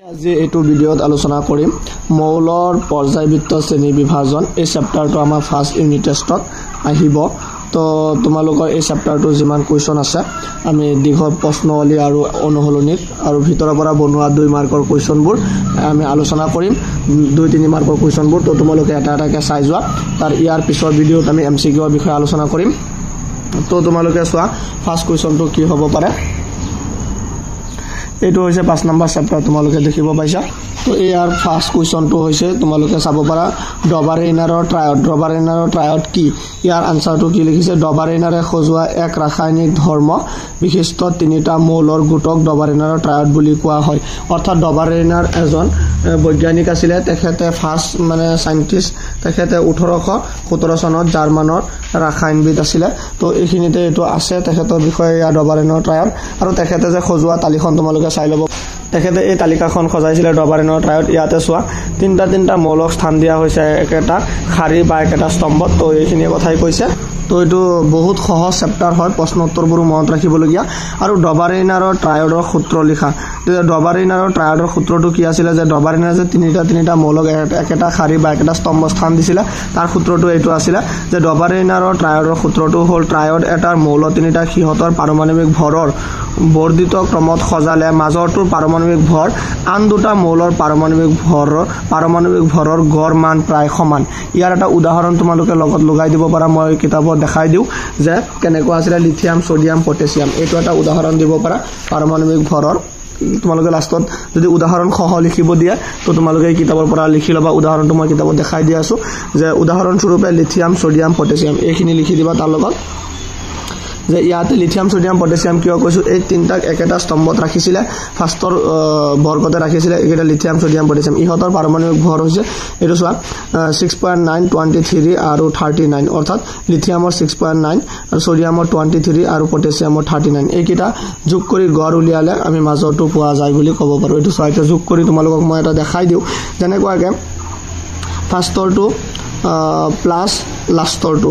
আজি এইটো ভিডিঅ'ত আলোচনা কৰিম মৌলৰ পৰ্যায়বৃত্ত শ্ৰেণী বিভাজন। এই চেপ্টাৰটো আমাৰ ফাৰ্ষ্ট ইউনিট টেষ্টত আহিব। তো তোমালোকৰ এই চেপ্টাৰটো যিমান কুৱেশ্যন আছে আমি দীঘল প্ৰশ্নৱলী আৰু অনুশীলনীত আৰু ভিতৰৰ পৰা বনোৱা 2 মাৰ্কৰ কুৱেশ্যনবোৰ আমি আলোচনা কৰিম। 2-3 মাৰ্কৰ কুৱেশ্যনবোৰ তো তোমালোকে এটা এটাকৈ চাই যোৱা। তাৰ ইয়াৰ পিছৰ ভিডিঅ'ত আমি MCQৰ বিষয়ে আলোচনা কৰিম। তো তোমালোকে চোৱা ফাৰ্ষ্ট কুৱেশ্যনটো কি হ'ব পাৰে। এইটো হৈছে 5 নম্বৰ চেপ্টাৰ তোমালোকে দেখিব পাইছা। তো ইয়াৰ ফাৰ্ষ্ট কুৱেশ্যনটো হৈছে তোমালোকে চাব পাৰা ডবাৰেইনাৰৰ ট্ৰায়ড। ডবাৰেইনাৰৰ ট্ৰায়ড কি? ইয়াৰ আনসাৰটো কি লিখিছে? ডবাৰেইনাৰে সজোৱা এক ৰাসায়নিক ধৰ্ম বিশিষ্ট 3টা মৌলৰ গোটক ডবাৰেইনাৰৰ ট্ৰায়ড বুলি কোৱা হয়। অৰ্থাৎ ডবাৰেইনাৰ এজন বৈজ্ঞানিক আছিলে। তেখেতে ফাৰ্ষ্ট সাইন্টিষ্ট। তেখেতে 1817 চনত জাৰ্মানৰ ৰাসায়নবিদ আছিলে। তো এইখিনিতে এইটো আছে তেখেতৰ বিষয়ে ইয়াৰ ডবাৰেইনাৰৰ ট্ৰায়ড। আৰু তেখেতে যে সজোৱা তালিখন তোমালোকে চাই ল'ব। তেখেতে এই তালিকাখন সজাইছিলে ডবাৰেইনাৰৰ ট্ৰায়ড। ইয়াতে চোৱা তিনিটা মৌলক স্থান দিয়া হৈছে একেটা শাৰী বা একেটা স্তম্ভত। তো এইখিনি কথাই কৈছে। তো এইটো বহুত সহজ চেপ্টাৰ হয়, প্ৰশ্ন উত্তৰবোৰো মনত ৰাখিবলগীয়া। আৰু ডবাৰেইনাৰৰ ট্ৰায়ডৰ সূত্ৰ লিখা। ডবাৰেইনাৰৰ ট্ৰায়ডৰ সূত্ৰটো কি আছিলে? যে ডবাৰেইনাৰে যে তিনিটা মৌলক একেটা শাৰী বা একেটা স্তম্ভ স্থান দিছিলে তাৰ সূত্ৰটো এইটো আছিলে যে ডবাৰেইনাৰৰ ট্ৰায়ডৰ সূত্ৰটো হ'ল ট্ৰায়ড এটাৰ মৌল 3টা সিহঁতৰ পাৰমাণৱিক ভৰৰ বৰ্ধিত ক্ৰমত সজালে মাজৰটোৰ পাৰমাণৱিক ভৰ আন 2টা মৌলৰ পাৰমাণৱিক ভৰৰ গড় মান প্ৰায় সমান। ইয়াৰ এটা উদাহৰণ তোমালোকে লগত লগাই দিব পাৰা। মই কিতাপত দেখাই দিওঁ যে কেনেকুৱা আছিলে লিথিয়াম, সোডিয়াম, পটেছিয়াম। এইটো এটা উদাহৰণ দিব পাৰা পাৰমাণৱিক ভৰৰ। তোমালোকে লাষ্টত যদি উদাহৰণ সহ লিখিব দিয়ে তো তোমালোকে এই কিতাপৰ পৰা লিখি ল'বা। উদাহৰণটো মই কিতাপত দেখাই দি আছোঁ যে উদাহৰণস্বৰূপে লিথিয়াম, সোডিয়াম, পটেছিয়াম এইখিনি লিখি দিবা তাৰ লগত। যে ইয়াতে লিথিয়াম, সোডিয়াম, পটেছিয়াম কিয় কৈছোঁ? এই 3টাক একেটা স্তম্ভত ৰাখিছিলে, ফাৰ্ষ্টৰ বৰ্গতে ৰাখিছিলে এইকেইটা লিথিয়াম, সোডিয়াম, পটেছিয়াম। ইহঁতৰ পাৰমাণৱিক ভৰ হৈছে এইটো চোৱা 6.9, 23 আৰু 39। অৰ্থাৎ লিথিয়ামৰ 6.9 আৰু সোডিয়ামৰ 23 আৰু পটেছিয়ামৰ 39। এইকেইটা যোগ কৰি গড় উলিয়ালে আমি মাজৰটো পোৱা যায় বুলি ক'ব পাৰোঁ। এইটো চোৱা এতিয়া যোগ কৰি তোমালোকক মই এটা দেখাই দিওঁ। যেনেকুৱাকৈ ফাৰ্ষ্টৰটো প্লাছ লাষ্টৰটো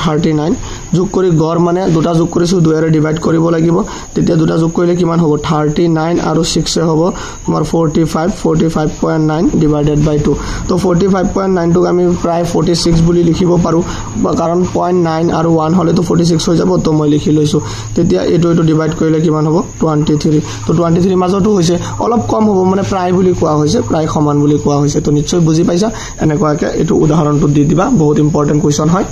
39 যোগ কৰি গড় মানে 2টা যোগ কৰিছোঁ 2ৰে ডিভাইড কৰিব লাগিব। তেতিয়া 2টা যোগ কৰিলে কিমান হ'ব? 39 আৰু 6 হ'ব তোমাৰ 45.9 ডিভাইডেড বাই 2। তো 45.9টোক আমি প্ৰায় 46 বুলি লিখিব পাৰোঁ কাৰণ 0.9 আৰু 1 হ'লেতো 46 হৈ যাব। তো মই লিখি লৈছোঁ। তেতিয়া এইটো ডিভাইড কৰিলে কিমান হ'ব? 23। তো 23 মাজতো হৈছে অলপ কম হ'ব, মানে প্ৰায় বুলি কোৱা হৈছে, প্ৰায় সমান বুলি কোৱা হৈছে। তো নিশ্চয় বুজি পাইছা। এনেকুৱাকৈ এইটো উদাহৰণটো দি দিবা। বহুত ইম্পৰ্টেণ্ট কুৱেশ্যন হয়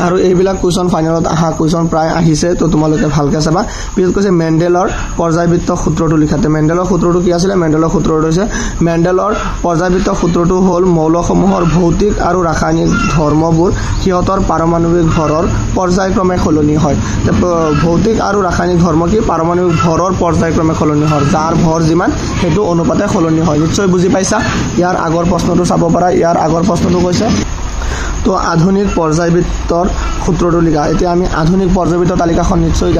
আৰু এইবিলাক কুৱেশ্যন ফাইনেলত অহা কুৱেশ্যন প্ৰায় আহিছে। তো তোমালোকে ভালকৈ চাবা। পিছত কৈছে মেণ্ডেলৰ পৰ্যায়বৃত্ত সূত্ৰটো লিখাতে। মেণ্ডেলৰ সূত্ৰটো কি আছিলে? মেণ্ডেলৰ সূত্ৰটো হৈছে মেণ্ডেলৰ পৰ্যায়বৃত্ত সূত্ৰটো হ'ল মৌলসমূহৰ ভৌতিক আৰু ৰাসায়নিক ধৰ্মবোৰ সিহঁতৰ পাৰমাণৱিক ভৰৰ পৰ্যায়ক্ৰমে সলনি হয়। ভৌতিক আৰু ৰাসায়নিক ধৰ্ম কি? পাৰমাণৱিক ভৰৰ পৰ্যায়ক্ৰমে সলনি হয়। যাৰ ভৰ যিমান সেইটো অনুপাতে সলনি হয়। নিশ্চয় বুজি পাইছা। ইয়াৰ আগৰ প্ৰশ্নটো চাব পাৰা। ইয়াৰ আগৰ প্ৰশ্নটো কৈছে তো আধুনিক পৰ্যায়বৃত্তৰ সূত্ৰটো লিখা। এতিয়া আমি আধুনিক পৰ্যায়বৃত্ত তালিকাখন নিশ্চয়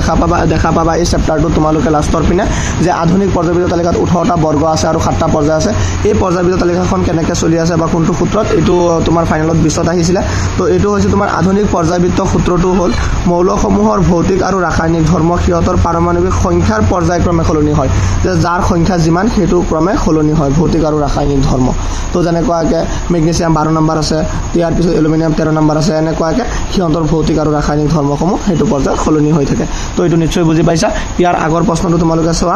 দেখা পাবা এই চেপ্টাৰটোত তোমালোকে লাষ্টৰ পিনে যে আধুনিক পৰ্যায়বৃত্ত তালিকাত 18টা বৰ্গ আছে আৰু 7টা পৰ্যায় আছে। এই পৰ্যায়বৃত্ত তালিকাখন কেনেকৈ চলি আছে বা কোনটো সূত্ৰত, এইটো তোমাৰ ফাইনেলত 20ত আহিছিলে। তো এইটো হৈছে তোমাৰ আধুনিক পৰ্যায়বৃত্ত সূত্ৰটো হ'ল মৌলসমূহৰ ভৌতিক আৰু ৰাসায়নিক ধৰ্ম সিহঁতৰ পাৰমাণৱিক সংখ্যাৰ পৰ্যায়ক্ৰমে সলনি হয়। যে যাৰ সংখ্যা যিমান সেইটো ক্ৰমে সলনি হয় ভৌতিক আৰু ৰাসায়নিক ধৰ্ম। তো যেনেকুৱাকৈ মেগনেছিয়াম 12 নম্বৰ আছে, ইয়াৰ পিছত এলুমিনিয়াম 13 নম্বৰ আছে। এনেকুৱাকৈ সিহঁতৰ ভৌতিক আৰু ৰাসায়নিক ধৰ্মসমূহ সেইটো পৰ্যায়ত সলনি হৈ থাকে। তো এইটো নিশ্চয় বুজি পাইছা। ইয়াৰ আগৰ প্ৰশ্নটো তোমালোকে চোৱা।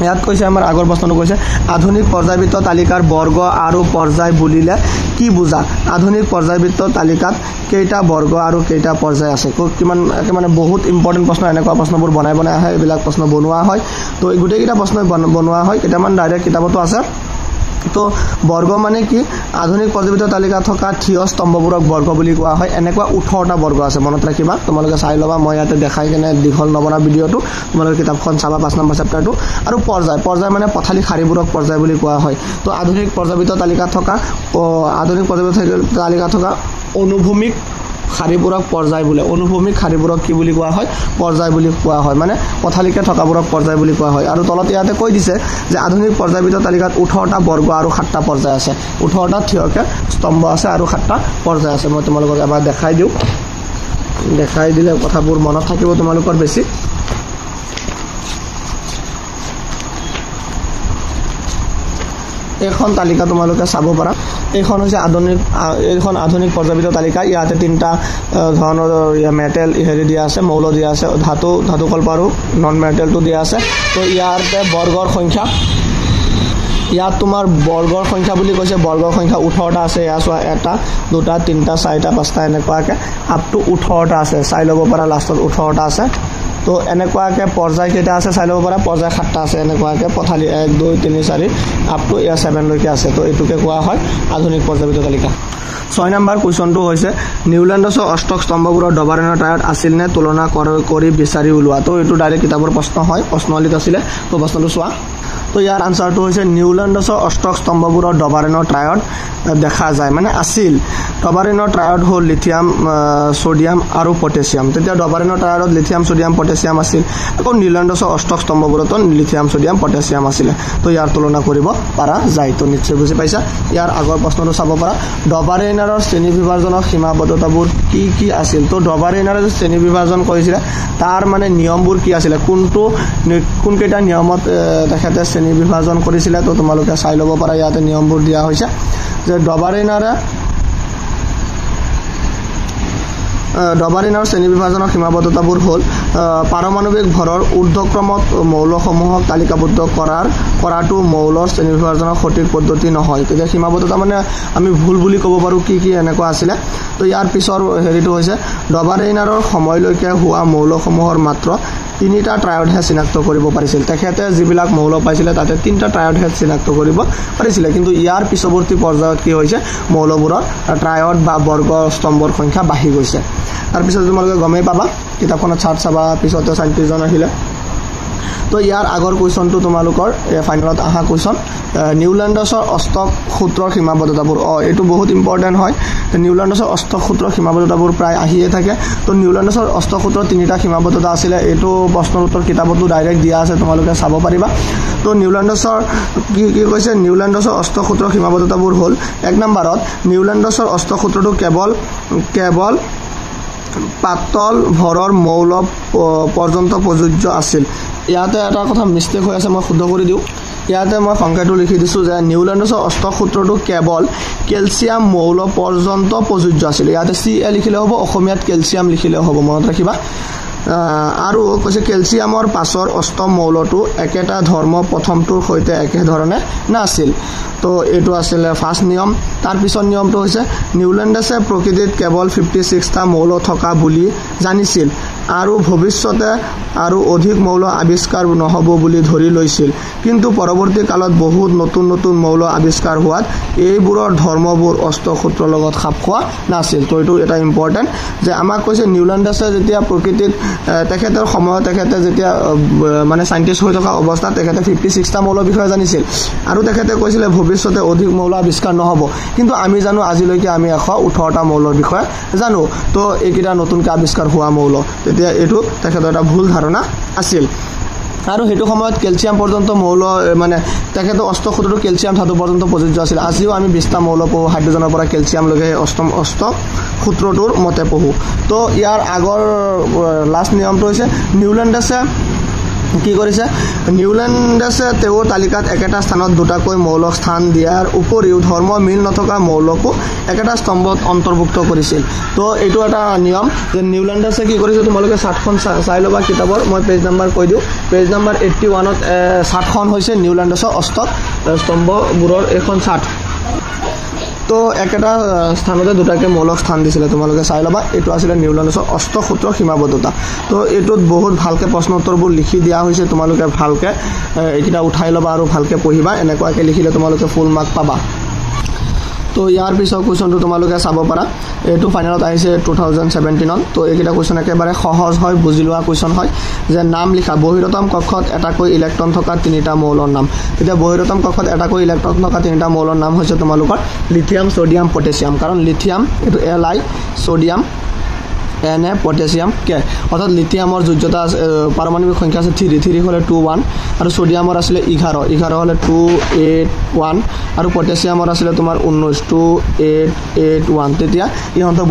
ইয়াত কৈছে আমাৰ আগৰ প্ৰশ্নটো কৈছে আধুনিক পৰ্যায়বৃত্ত তালিকাৰ বৰ্গ আৰু পৰ্যায় বুলিলে কি বুজা? আধুনিক পৰ্যায়বৃত্ত তালিকাত কেইটা বৰ্গ আৰু কেইটা পৰ্যায় আছে? কিমান মানে বহুত ইম্পৰ্টেণ্ট প্ৰশ্ন। এনেকুৱা প্ৰশ্নবোৰ বনাই আহে। এইবিলাক প্ৰশ্ন বনোৱা হয়। তো এই গোটেইকেইটা প্ৰশ্ন বনোৱা হয়। কেইটামান ডাইৰেক্ট কিতাপতো আছে। তো বৰ্গ মানে কি? আধুনিক পৰ্যায়বৃত্ত তালিকাত থকা থিয় স্তম্ভবোৰক বৰ্গ বুলি কোৱা হয়। এনেকুৱা 18টা বৰ্গ আছে, মনত ৰাখিবা। তোমালোকে চাই ল'বা। মই ইয়াতে দেখাই কেনে দীঘল নবনা ভিডিঅ'টো তোমালোকে কিতাপখন চাবা 5 নম্বৰ চেপ্টাৰটো। আৰু পৰ্যায় মানে পথালি শাৰীবোৰক পৰ্যায় বুলি কোৱা হয়। তো আধুনিক পৰ্যায়বৃত্ত তালিকাত থকা অনুভূমিক শাৰীবোৰক পৰ্যায় বোলে। অনুভূমিক শাৰীবোৰক কি বুলি কোৱা হয়? পৰ্যায় বুলি কোৱা হয়। মানে পথালিকে থকাবোৰক পৰ্যায় বুলি কোৱা হয়। আৰু তলত ইয়াতে কৈ দিছে যে আধুনিক পৰ্যায়বৃত্ত তালিকাত 18টা বৰ্গ আৰু 7টা পৰ্যায় আছে। 18টা থিয়কে স্তম্ভ আছে আৰু 7টা পৰ্যায় আছে। মই তোমালোকক এবাৰ দেখাই দিওঁ। দেখাই দিলে কথাবোৰ মনত থাকিব তোমালোকৰ বেছি। এইখন তালিকা তোমালোকে চাব পাৰা। এইখন হৈছে আধুনিক পৰ্যাপিত তালিকা। ইয়াতে 3টা ধৰণৰ মেটেল হেৰি দিয়া আছে, মৌল দিয়া আছে, ধাতু কল্প আৰু নন মেটেলটো দিয়া আছে। তো ইয়াতে বৰ্গৰ সংখ্যা, ইয়াত তোমাৰ বৰ্গৰ সংখ্যা বুলি কৈছে, বৰ্গৰ সংখ্যা 18টা আছে। এয়া চোৱা 1 2 3 4 5 এনেকুৱাকৈ আপ টু 18টা আছে, চাই ল'ব পাৰা। লাষ্টত 18টা আছে। তো এনেকুৱাকৈ পৰ্যায় কেইটা আছে চাই ল'ব পাৰা। পৰ্যায় 7টা আছে এনেকুৱাকৈ, পথালি 1 2 3 4 আপ টু 7 লৈকে আছে। তো এইটোকে কোৱা হয় আধুনিক পৰ্যাপিত তালিকা। 6 নম্বৰ কুৱেশ্যনটো হৈছে নিউল্যান্ডছৰ অষ্টক স্তম্ভবোৰৰ ডবাৰেনৰ ট্ৰায়ড আছিল নে তুলনা কৰি বিচাৰি ওলোৱা। তো এইটো ডাইৰেক্ট কিতাপৰ প্ৰশ্ন হয়, প্ৰশ্নৱলীত আছিলে। তো প্ৰশ্নটো চোৱা। তো ইয়াৰ আনসাৰটো হৈছে নিউল্যান্ডছৰ অষ্টক স্তম্ভবোৰৰ ডবাৰেনৰ ট্ৰায়ড দেখা যায়, মানে আছিল। ডবাৰেনৰ ট্ৰায়ড হ'ল লিথিয়াম, সোডিয়াম আৰু পটেছিয়াম। তেতিয়া ডবাৰেনৰ ট্ৰায়ডত লিথিয়াম, সোডিয়াম, পটেছিয়াম আছিল। আকৌ নিউল্যান্ডছৰ অষ্টক স্তম্ভবোৰতো লিথিয়াম, সোডিয়াম, পটেছিয়াম আছিলে। তো ইয়াৰ তুলনা কৰিব পৰা যায়। তো নিশ্চয় বুজি পাইছা। ইয়াৰ আগৰ প্ৰশ্নটো চাব পাৰা। ডবাৰেইনাৰৰ শ্ৰেণী বিভাজনৰ সীমাবদ্ধতাবোৰ কি কি আছিল। তো ডবাৰেইনাৰে যে শ্ৰেণী বিভাজন কৰিছিলে তাৰ মানে নিয়মবোৰ কি আছিলে, কোনকেইটা নিয়মত তেখেতে শ্ৰেণী বিভাজন কৰিছিলে। তো তোমালোকে চাই ল'ব পাৰা। ইয়াতে নিয়মবোৰ দিয়া হৈছে যে ডবাৰেইনাৰ শ্ৰেণী বিভাজনৰ সীমাবদ্ধতাবোৰ হ'ল পাৰমাণৱিক ভৰৰ ঊৰ্ধ্বক্ৰমত মৌলসমূহক তালিকাবদ্ধ কৰাটো মৌলৰ শ্ৰেণী বিভাজনৰ সঠিক পদ্ধতি নহয়। তেতিয়া সীমাবদ্ধতা মানে আমি ভুল বুলি ক'ব পাৰোঁ। কি এনেকুৱা আছিলে। তো ইয়াৰ পিছৰ হেৰিটো হৈছে ডবাৰেইনাৰৰ সময়লৈকে হোৱা মৌলসমূহৰ মাত্ৰ 3টা ট্ৰায়ডহে চিনাক্ত কৰিব পাৰিছিল। তেখেতে যিবিলাক মৌল পাইছিলে তাতে 3টা ট্ৰায়ডহে চিনাক্ত কৰিব পাৰিছিলে। কিন্তু ইয়াৰ পিছৱৰ্তী পৰ্যায়ত কি হৈছে, মৌলবোৰৰ ট্ৰায়ড বা বৰ্গ স্তম্ভৰ সংখ্যা বাঢ়ি গৈছে। তাৰপিছত তোমালোকে গমেই পাবা, কিতাপখনত চাৰ্ট চাবা, পিছতে সাইণ্টিষ্টজন আহিলে। তো ইয়াৰ আগৰ কুৱেশ্যনটো তোমালোকৰ ফাইনেলত অহা কুৱেশ্যন, নিউল্যান্ডছৰ অষ্টক সূত্ৰৰ সীমাবদ্ধতাবোৰ। এইটো বহুত ইম্পৰ্টেণ্ট হয়। নিউল্যান্ডছৰ অষ্টক সূত্ৰৰ সীমাবদ্ধতাবোৰ প্ৰায় আহিয়ে থাকে। তো নিউল্যান্ডছৰ অষ্টক সূত্ৰৰ 3টা সীমাবদ্ধতা আছিলে। এইটো প্ৰশ্নৰ উত্তৰ কিতাপতো ডাইৰেক্ট দিয়া আছে, তোমালোকে চাব পাৰিবা। তো নিউল্যান্ডছৰ কি কৈছে, নিউল্যান্ডছৰ অষ্টক সূত্ৰৰ সীমাবদ্ধতাবোৰ হ'ল 1 নম্বৰত নিউল্যান্ডছৰ অষ্টক সূত্ৰটো কেৱল পাতল ভৰৰ মৌল পৰ্যন্ত প্ৰযোজ্য আছিল। ইয়াতে এটা কথা মিষ্টেক হৈ আছে, মই শুদ্ধ কৰি দিওঁ। ইয়াতে মই সংখ্যাটো লিখি দিছোঁ যে নিউল্যান্ডছৰ অষ্টক সূত্ৰটো কেৱল কেলছিয়াম মৌল পৰ্যন্ত প্ৰযোজ্য আছিল। ইয়াতে CA লিখিলে হ'ব, অসমীয়াত কেলছিয়াম লিখিলে হ'ব, মনত ৰাখিবা। আৰু কৈছে কেলছিয়ামৰ পাছৰ অষ্টম মৌলটো একেটা ধৰ্ম প্ৰথমটোৰ সৈতে একেধৰণে নাছিল। তো এইটো আছিলে ফাৰ্ষ্ট নিয়ম। তাৰপিছত নিয়মটো হৈছে নিউল্যান্ডছে প্ৰকৃতিত কেৱল 56টা মৌল থকা বুলি জানিছিল আৰু ভৱিষ্যতে আৰু অধিক মৌল আৱিষ্কাৰ নহ'ব বুলি ধৰি লৈছিল। কিন্তু পৰৱৰ্তী কালত বহুত নতুন মৌল আৱিষ্কাৰ হোৱাত এইবোৰৰ ধৰ্মবোৰ অষ্টক সূত্ৰৰ লগত খাপ খোৱা নাছিল। তো এইটো এটা ইম্পৰ্টেণ্ট যে আমাক কৈছে নিউল্যান্ডছে যেতিয়া প্ৰকৃতিত তেখেতৰ সময়ত তেখেতে যেতিয়া মানে সাইণ্টিষ্ট হৈ থকা অৱস্থাত তেখেতে 56টা মৌলৰ বিষয়ে জানিছিল আৰু তেখেতে কৈছিলে ভৱিষ্যতে অধিক মৌল আৱিষ্কাৰ নহ'ব। কিন্তু আমি জানো আজিলৈকে আমি 118টা মৌলৰ বিষয়ে জানো। তো এইকেইটা নতুনকৈ আৱিষ্কাৰ হোৱা মৌল, তেতিয়া এইটো তেখেতৰ এটা ভুল ধাৰণা আছিল। আৰু সেইটো সময়ত কেলছিয়াম পৰ্যন্ত মৌল মানে তেখেতৰ অষ্টক সূত্ৰটো কেলছিয়াম ধাতু পৰ্যন্ত প্ৰযোজ্য আছিল। আজিও আমি 20টা মৌল পঢ়োঁ, হাইড্ৰজেনৰ পৰা কেলছিয়ামলৈকে অষ্টক সূত্ৰটোৰ মতে পঢ়োঁ। তো ইয়াৰ আগৰ লাষ্ট নিয়মটো হৈছে নিউল্যান্ডছে কি কৰিছে, নিউল্যান্ডছে তেওঁৰ তালিকাত একেটা স্থানত 2টাকৈ মৌলক স্থান দিয়াৰ উপৰিও ধৰ্ম মিল নথকা মৌলকো একেটা স্তম্ভত অন্তৰ্ভুক্ত কৰিছিল। তো এইটো এটা নিয়ম যে নিউল্যান্ডছে কি কৰিছে, তোমালোকে চাৰ্টখন চাই ল'বা কিতাপৰ। মই পেজ নাম্বাৰ কৈ দিওঁ। পেজ নাম্বাৰ 81ত চাৰ্টখন হৈছে নিউল্যান্ডছৰ অষ্টক স্তম্ভবোৰৰ এখন চাৰ্ট। তো একেটা স্থানতে 2টাকৈ মৌলক স্থান দিছিলে, তোমালোকে চাই ল'বা। এইটো আছিলে নিউল্যান্ডছৰ অষ্টক সূত্ৰৰ সীমাবদ্ধতা। তো এইটোত বহুত ভালকৈ প্ৰশ্ন উত্তৰবোৰ লিখি দিয়া হৈছে, তোমালোকে ভালকৈ এইকেইটা উঠাই ল'বা আৰু ভালকৈ পঢ়িবা। এনেকুৱাকৈ লিখিলে তোমালোকে ফুল মাৰ্ক পাবা। তো ইয়াৰ পিছৰ কুৱেশ্যনটো তোমালোকে চাব পাৰা। এইটো ফাইনেলত আহিছে 2017ত। তো এইকেইটা কুৱেশ্যন একেবাৰে সহজ হয়, বুজি লোৱা কুৱেশ্যন হয়। যে নাম লিখা বহিৰতম কক্ষত এটাকৈ ইলেক্ট্ৰন থকা 3টা মৌলৰ নাম। তেতিয়া বহিৰতম কক্ষত এটাকৈ ইলেক্ট্ৰন থকা 3টা মৌলৰ নাম হৈছে তোমালোকৰ লিথিয়াম, সোডিয়াম, পটেছিয়াম। কাৰণ লিথিয়াম এইটো Li, sodium Na potassium K অৰ্থাৎ লিথিয়ামৰ যোজ্যতা পাৰমাণৱিক সংখ্যা আছে 3 হলে 2 1 আৰু সোডিয়ামৰ আছিল 11 হলে 2 8 1 আৰু পটাছিয়ামৰ আছিল তোমাৰ 19 2 8 8 1 তেতিয়া ইহঁতৰ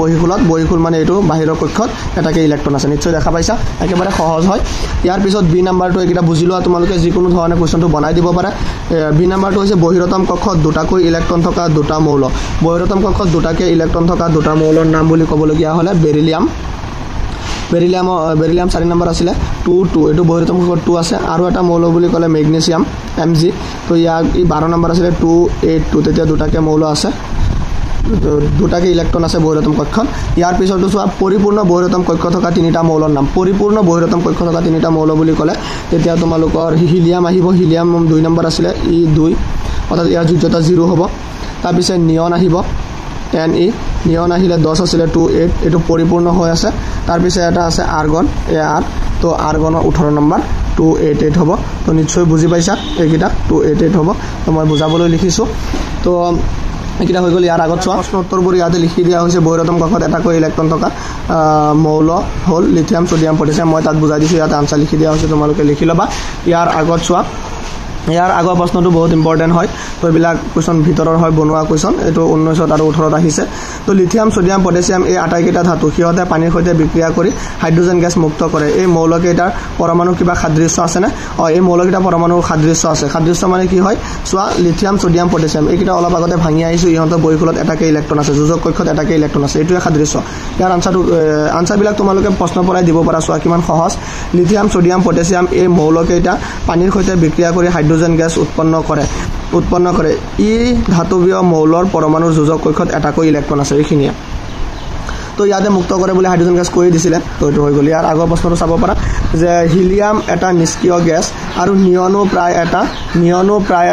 বহিখুল মানে এইটো বাহিৰৰ কক্ষত এটাকে ইলেক্ট্ৰন আছে নিশ্চয় দেখা পাইছা একেবাৰে সহজ হয় ইয়াৰ পিছত বি নাম্বাৰটো এটা বুজি লোৱা তোমালোকে যিকোনো ধৰণে কোৱেশ্চনটো বনাই দিব পাৰা বি নাম্বাৰটো হৈছে বহিৰতম কক্ষত দুটাকৈ ইলেক্ট্ৰন থকা দুটা মৌল বহিৰতম কক্ষত দুটাকে ইলেক্ট্ৰন থকা দুটা মৌলৰ নাম বুলি ক'বলগীয়া হলে বেৰিলিয়াম 4 নম্বৰ আছিল 2 2 এটো বহিৰতম কক্ষত 2 আছে আৰু এটা মৌল বুলি ক'লে মেগনেছিয়াম Mg তো ইয়াৰ 12 নম্বৰ আছিল 2 8 2 তেতিয়া দুটাকে মৌল আছে দুটাকে ইলেক্ট্ৰন আছে বহিৰতম কক্ষত ইয়াৰ পিছতো চোৱা পৰিপূৰ্ণ বহিৰতম কক্ষ থকা তিনিটা মৌলৰ নাম পৰিপূৰ্ণ বহিৰতম কক্ষ থকা তিনিটা মৌল বুলি ক'লে তেতিয়া তোমালোকৰ হিলিয়াম আহিব হিলিয়াম 2 নম্বৰ আছিল E2 অৰ্থাৎ ইয়াৰ যোজ্যতা 0 হ'ব তাৰ পিছত নিয়ন আহিব 10e নিয়ন আহিলে 10 আছিল 28 এটো পৰিপূৰ্ণ হৈ আছে তাৰ পিছত এটা আছে আৰ্গন Ar তো আৰ্গনৰ 18 নম্বৰ 288 হ'ব তো নিশ্চয় বুজি পাইছা এইকিটা 288 হ'ব তো মই বুজাবলৈ লিখিছো তো এটা হৈ গল ইয়াৰ আগত চোৱা প্ৰশ্ন উত্তৰবোৰ ইয়াতে লিখি দিয়া হৈছে বহিৰতম কক্ষত এটাকৈ ইলেক্ট্ৰন থকা মৌল হল লিথিয়াম সোডিয়াম পটাছিয়াম মই তাত বুজাই দিছো ইয়াতে আনসাৰ লিখি দিয়া হৈছে তোমালোকে লিখি লবা ইয়াৰ আগত চোৱা ইয়াৰ আগৰ প্ৰশ্নটো বহুত ইম্পৰ্টেন্ট হয় তো এইবিলাক কোৱেশ্চন ভিতৰৰ হয় বনোৱা কোৱেশ্চন এটো 19 আৰু 18 আহিছে তো লিথিয়াম সোডিয়াম পটাছিয়াম এই আটাইকেইটা ধাতু কিহতে পানীৰ সৈতে বিক্ৰিয়া কৰি হাইড্ৰোজেন গেছ মুক্ত কৰে এই মৌলকেইটাৰ পৰমাণু কিবা সাদৃশ্য আছে না এই মৌলকেইটা পৰমাণুৰ সাদৃশ্য আছে সাদৃশ্য মানে কি হয় চোৱা লিথিয়াম সোডিয়াম পটাছিয়াম এইকেইটা অলপ আগতে ভাঙি আহিছো ইহঁতৰ বহিখুলত এটাকে ইলেক্ট্ৰন আছে যোজক কক্ষত এটাকে ইলেক্ট্ৰন আছে এইটোৱে সাদৃশ্য ইয়াৰ আনসাৰবিলাক তোমালোকে প্ৰশ্ন পৰাই দিব পাৰা চোৱা কিমান সহজ লিথিয়াম সোডিয়াম পটাছিয়াম এই মৌলকেইটা পানীৰ সৈতে বিক্ৰিয়া কৰি হাইড্ৰোজেন গেছ উৎপন্ন কৰে ই ধাতৱীয় মৌলৰ পৰমাণুৰ যোজক কক্ষত এটাকৈ ইলেক্ট্ৰন আছে এইখিনিয়ে তো ইয়াতে মুক্ত কৰে বুলি হাইড্ৰোজেন গেছ কৈ দিছিলে তো এটো হৈ গল ইয়াৰ আগৰ প্ৰশ্নটো চাব পাৰা যে হিলিয়াম এটা নিষ্ক্ৰিয় গেছ আৰু নিয়নো প্ৰায়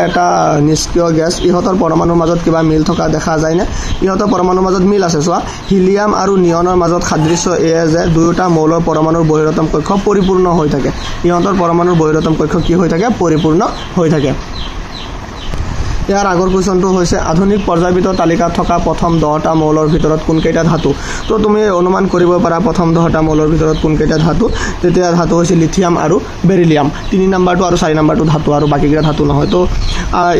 এটা নিষ্ক্ৰিয় গেছ ইহঁতৰ পৰমাণুৰ মাজত কিবা মিল থকা দেখা যায় না ইহঁতৰ পৰমাণুৰ মাজত মিল আছে চোৱা হিলিয়াম আৰু নিয়নৰ মাজত সাদৃশ্য এয়ে যে দুয়োটা মৌলৰ পৰমাণুৰ বহিৰতম কক্ষ পৰিপূৰ্ণ হৈ থাকে ইহঁতৰ পৰমাণুৰ বহিৰতম কক্ষ কি হৈ থাকে পৰিপূৰ্ণ হৈ থাকে ইয়াৰ আগৰ কোৱেশ্চনটো হৈছে আধুনিক পৰ্যায়বিত তালিকাত থকা প্ৰথম 10টা মৌলৰ ভিতৰত কোন কেইটা ধাতু তো তুমি অনুমান কৰিব পাৰা প্ৰথম 10টা মৌলৰ ভিতৰত কোন কেইটা ধাতু তেতিয়া ধাতু হৈছে লিথিয়াম আৰু বেৰিলিয়াম 3 নম্বৰটো আৰু 4 নম্বৰটো ধাতু আৰু বাকিকেইটা ধাতু নহয় তো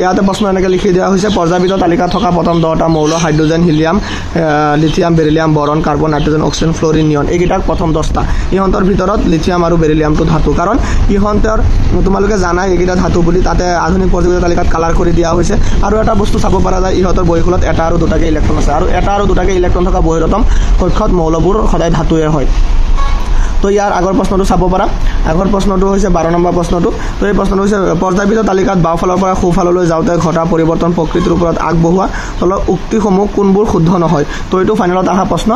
ইয়াতে প্ৰশ্ন এনেকৈ লিখি দিয়া হৈছে পৰ্যায়বিত তালিকাত থকা প্ৰথম 10টা মৌল hydrogen helium lithium beryllium boron carbon nitrogen oxygen fluorine neon এইকেইটাক প্ৰথম 10টা ইহঁতৰ ভিতৰত লিথিয়াম আৰু বেৰিলিয়ামটো ধাতু কাৰণ ইহঁতৰ তোমালোকে জানা এইকেইটা ধাতু বুলি তাতে আধুনিক পৰ্যায়বিত তালিকাত কালাৰ কৰি দিয়া হৈছে আৰু এটা বস্তু চাব পাৰা যায় ইহঁতৰ বহিখুলত এটা আৰু দুটাকে ইলেক্ট্ৰন আছে আৰু এটা আৰু দুটাকে ইলেক্ট্ৰন থকা বহিৰতম কক্ষত মৌলবোৰ সদায় ধাতুৱে হয় তো ইয়াৰ আগৰ প্ৰশ্নটো চাব পাৰা আগৰ প্ৰশ্নটো হৈছে 12 নম্বৰ প্ৰশ্নটো তো এই প্ৰশ্নটো হৈছে পৰ্যায়বিত তালিকাত বাওঁফালৰ পৰা সোঁফাললৈ যাওঁতে ঘটা পৰিৱৰ্তন প্ৰকৃতিৰ ওপৰত আগবঢ়োৱা তলৰ উক্তিসমূহ কোনবোৰ শুদ্ধ নহয় তো এইটো ফাইনেলত আহা প্ৰশ্ন